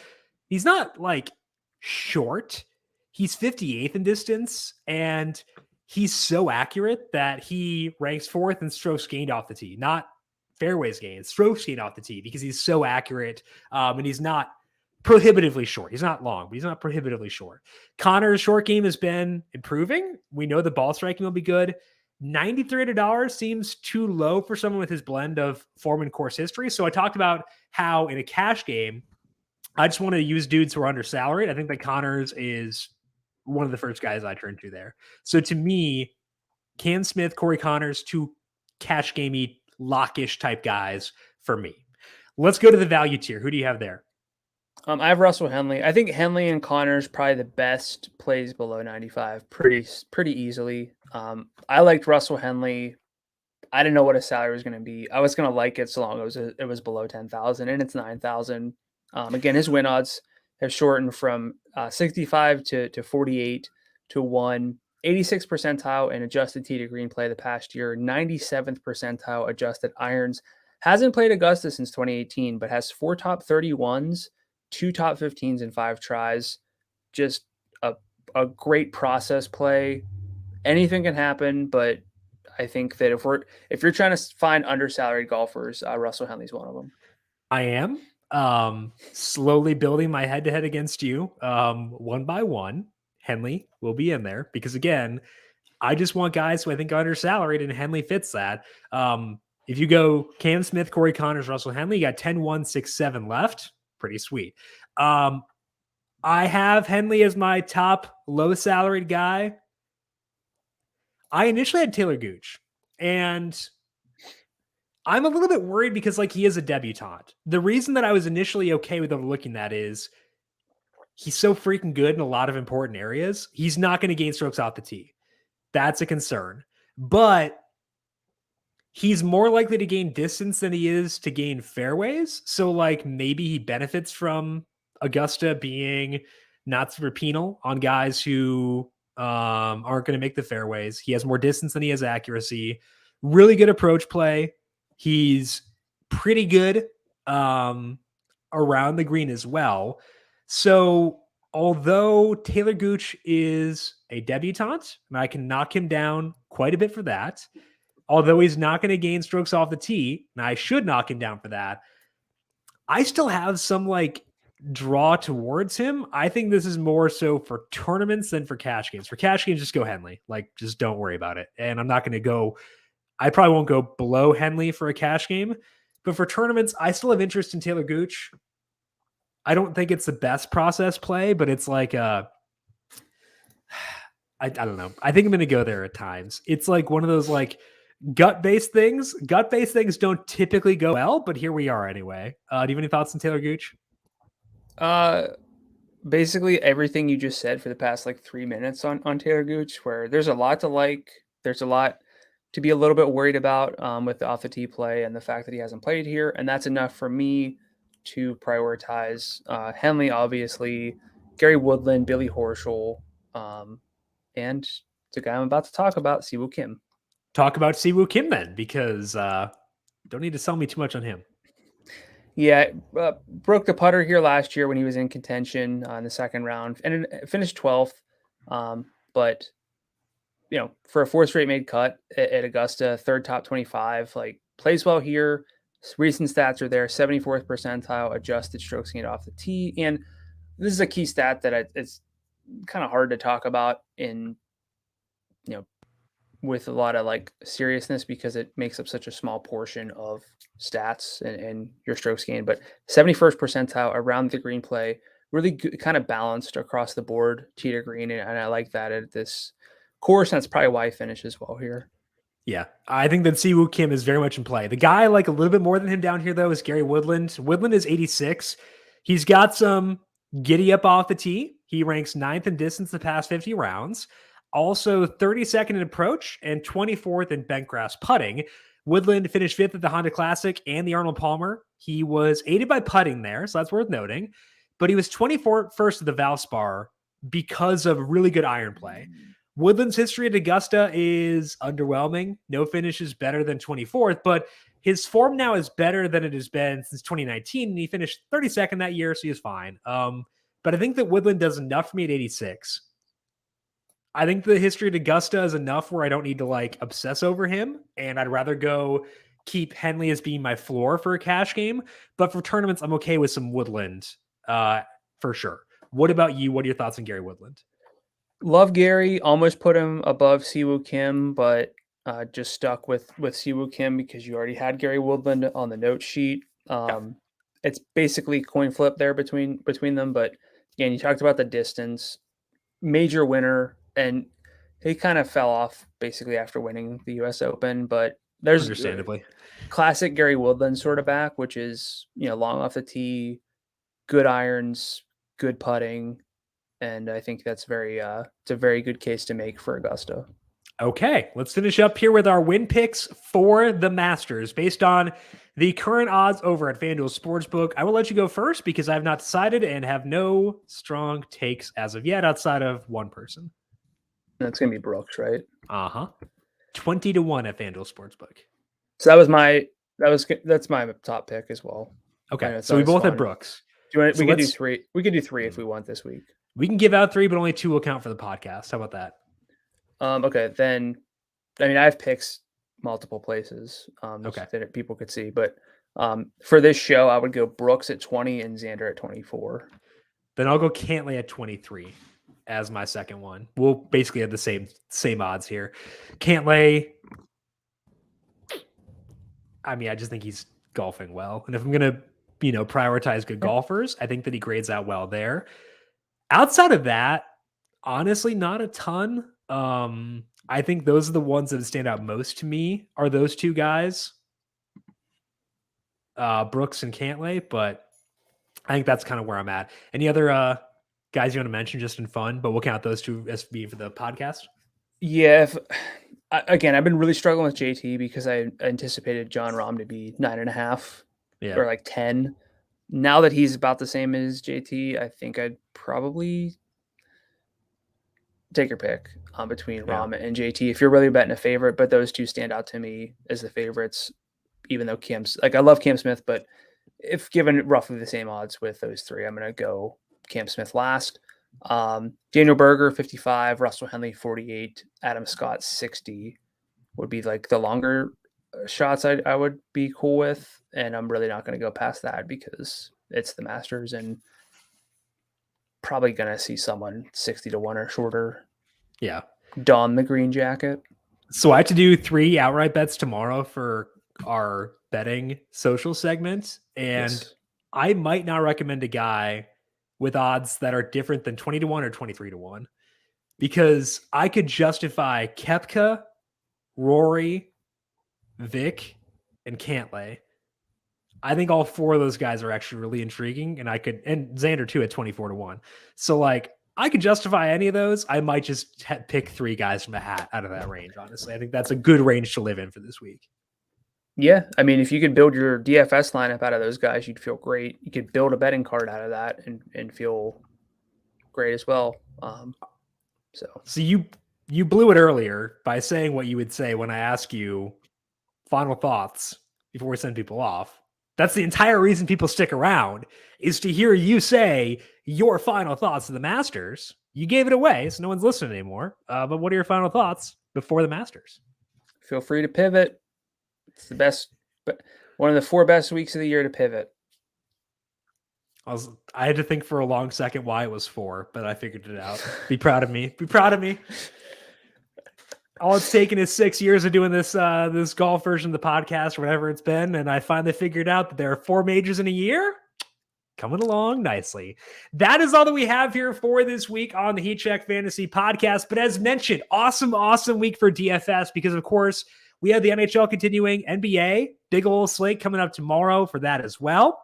He's not like short. He's 58th in distance, and he's so accurate that he ranks 4th in strokes gained off the tee, not fairways gained, strokes gained off the tee, because he's so accurate, and he's not prohibitively short. He's not long, but he's not prohibitively short. Connor's short game has been improving. We know the ball striking will be good. $9,300 seems too low for someone with his blend of form and course history. So I talked about how in a cash game, I just want to use dudes who are under salaried. I think that Connors is one of the first guys I turn to there. So to me, Cam Smith, Cory Connors, 2 cash gamey, lockish type guys for me. Let's go to the value tier. Who do you have there? I have Russell Henley. I think Henley and Connors probably the best plays below 95 pretty easily. I liked Russell Henley. I didn't know what his salary was going to be. I was going to like it so long it was below 10,000, and it's 9,000. Again, his win odds have shortened from 65 to 48 to 1. 86th percentile in adjusted tee to green play the past year. 97th percentile adjusted irons. Hasn't played Augusta since 2018, but has 4 top 31s, 2 top 15s, and 5 tries. Just a great process play. Anything can happen, but I think that if you're trying to find undersalaried golfers, Russell Henley's one of them. I am slowly building my head-to-head against you, one by one. Henley will be in there because, again, I just want guys who I think are undersalaried, and Henley fits that. If you go Cam Smith, Cory Connors, Russell Henley, you got 10, 1, 6, 7 left. Pretty sweet. I have Henley as my top low-salaried guy. I initially had Taylor Gooch, and I'm a little bit worried because he is a debutante. The reason that I was initially okay with overlooking that is he's so freaking good in a lot of important areas. He's not going to gain strokes off the tee. That's a concern. But he's more likely to gain distance than he is to gain fairways. So maybe he benefits from Augusta being not super penal on guys who aren't going to make the fairways. He has more distance than he has accuracy. Really good approach play. He's pretty good around the green as well. So although Taylor Gooch is a debutante, and I can knock him down quite a bit for that, although he's not going to gain strokes off the tee, and I should knock him down for that, I still have some draw towards him. I think this is more so for tournaments than for cash games. For cash games, just go Henley. Just don't worry about it. And I'm not going to go, I probably won't go below Henley for a cash game. But for tournaments, I still have interest in Taylor Gooch. I don't think it's the best process play, but it's I don't know. I think I'm going to go there at times. It's one of those gut-based things. Gut-based things don't typically go well, but here we are anyway. Do you have any thoughts on Taylor Gooch? Basically everything you just said for the past 3 minutes on Taylor Gooch, where there's a lot to like. There's a lot to be a little bit worried about with the off the tee play and the fact that he hasn't played here. And that's enough for me to prioritize Henley, obviously, Gary Woodland, Billy Horschel, and the guy I'm about to talk about, Siwoo Kim. Talk about Siwoo Kim then, because don't need to sell me too much on him. Yeah, broke the putter here last year when he was in contention in the second round, and finished 12th. But for a 4th straight made cut at Augusta, 3rd top 25, plays well here. Recent stats are there: 74th percentile adjusted strokes gained off the tee, and this is a key stat that it's kind of hard to talk about in with a lot of seriousness because it makes up such a small portion of stats and your strokes gained. But 71st percentile around the green play, really good, kind of balanced across the board, tee to green, and I like that at this course. And that's probably why he finishes well here. Yeah, I think that Siwoo Kim is very much in play. The guy I like a little bit more than him down here, though, is Gary Woodland. Woodland is 86. He's got some giddy up off the tee. He ranks 9th in distance the past 50 rounds. Also 32nd in approach and 24th in bent grass putting. Woodland finished 5th at the Honda Classic and the Arnold Palmer. He was aided by putting there, so that's worth noting. But he was 21st at the Valspar because of really good iron play. Woodland's history at Augusta is underwhelming. No finish is better than 24th, but his form now is better than it has been since 2019, and he finished 32nd that year, so he was fine. But I think that Woodland does enough for me at 86. I think the history at Augusta is enough where I don't need to like obsess over him, and I'd rather go keep Henley as being my floor for a cash game. But for tournaments, I'm okay with some Woodland for sure. What about you? What are your thoughts on Gary Woodland? Love Gary. Almost put him above Siwoo Kim, but just stuck with Siwoo Kim because you already had Gary Woodland on the note sheet. It's basically coin flip there between them. But again, you talked about the distance, major winner, and he kind of fell off basically after winning the U.S. Open. But there's understandably classic Gary Woodland sort of back, which is long off the tee, good irons, good putting. And I think that's it's a very good case to make for Augusta. Okay, let's finish up here with our win picks for the Masters based on the current odds over at FanDuel Sportsbook. I will let you go first because I have not decided and have no strong takes as of yet outside of one person. That's going to be Brooks, right? 20-1 at FanDuel Sportsbook. So that's my top pick as well. Okay, so we both have Brooks. We can do three. We can do three if we want this week. We can give out 3, but only 2 will count for the podcast. How about that? Okay, then, I have picks multiple places that people could see. But for this show, I would go Brooks at 20 and Xander at 24. Then I'll go Cantlay at 23 as my second one. We'll basically have the same odds here. Cantlay, I just think he's golfing well. And if I'm going to, prioritize good golfers, I think that he grades out well there. Outside of that, honestly, not a ton. I think those are the ones that stand out most to me are those 2 guys, Brooks and Cantlay, but I think that's kind of where I'm at. Any other guys you want to mention just in fun, but we'll count those 2 as being for the podcast? Yeah. Again, I've been really struggling with JT because I anticipated Jon Rahm to be 9.5 or like 10. Now that he's about the same as JT, I think I'd probably take your pick between Rahm and JT if you're really betting a favorite, but those 2 stand out to me as the favorites, even though I love Cam Smith, but if given roughly the same odds with those 3, I'm going to go Cam Smith last. Daniel Berger, 55, Russell Henley, 48, Adam Scott, 60 would be like the longer shots I would be cool with. And I'm really not going to go past that because it's the Masters and probably going to see someone 60-1 or shorter. Yeah. Don the green jacket. So I have to do 3 outright bets tomorrow for our betting social segment. And I might not recommend a guy with odds that are different than 20-1 or 23-1 because I could justify Capka, Rory, Vic, and Cantlay. I think all 4 of those guys are actually really intriguing, and and Xander too at 24-1. So I could justify any of those. I might just pick 3 guys from a hat out of that range. Honestly, I think that's a good range to live in for this week. Yeah, if you could build your DFS lineup out of those guys, you'd feel great. You could build a betting card out of that and feel great as well. So you blew it earlier by saying what you would say when I ask you final thoughts before we send people off. That's the entire reason people stick around is to hear you say your final thoughts of the Masters. You gave it away, so no one's listening anymore. But what are your final thoughts before the Masters? Feel free to pivot. It's the best, but one of the 4 best weeks of the year to pivot. I had to think for a long second why it was 4, but I figured it out. Be proud of me. Be proud of me. All it's taken is 6 years of doing this this golf version of the podcast or whatever it's been, and I finally figured out that there are 4 majors in a year. Coming along nicely. That is all that we have here for this week on the Heat Check Fantasy Podcast. But as mentioned, awesome week for DFS because, of course, we have the NHL continuing, NBA, big old slate coming up tomorrow for that as well.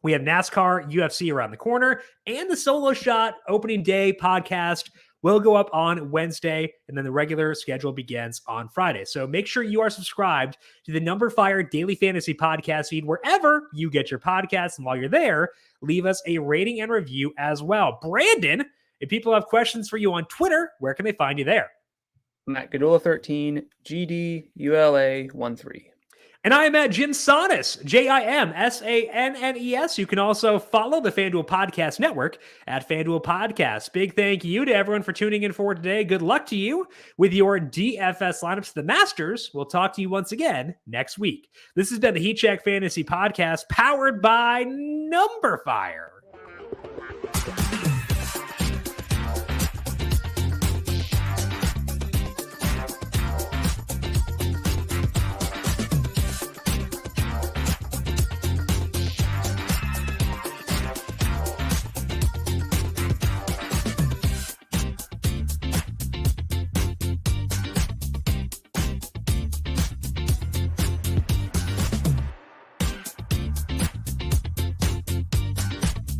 We have NASCAR, UFC around the corner, and the Solo Shot opening day podcast will go up on Wednesday, and then the regular schedule begins on Friday. So make sure you are subscribed to the numberFire Daily Fantasy Podcast feed wherever you get your podcasts. And while you're there, leave us a rating and review as well. Brandon, if people have questions for you on Twitter, where can they find you there? Matt Gadula 13, GDULA 13. And I am at Jim Sannes, JIMSANNES. You can also follow the FanDuel Podcast Network at FanDuel Podcasts. Big thank you to everyone for tuning in for today. Good luck to you with your DFS lineups. The Masters. We'll talk to you once again next week. This has been the Heat Check Fantasy Podcast powered by numberFire.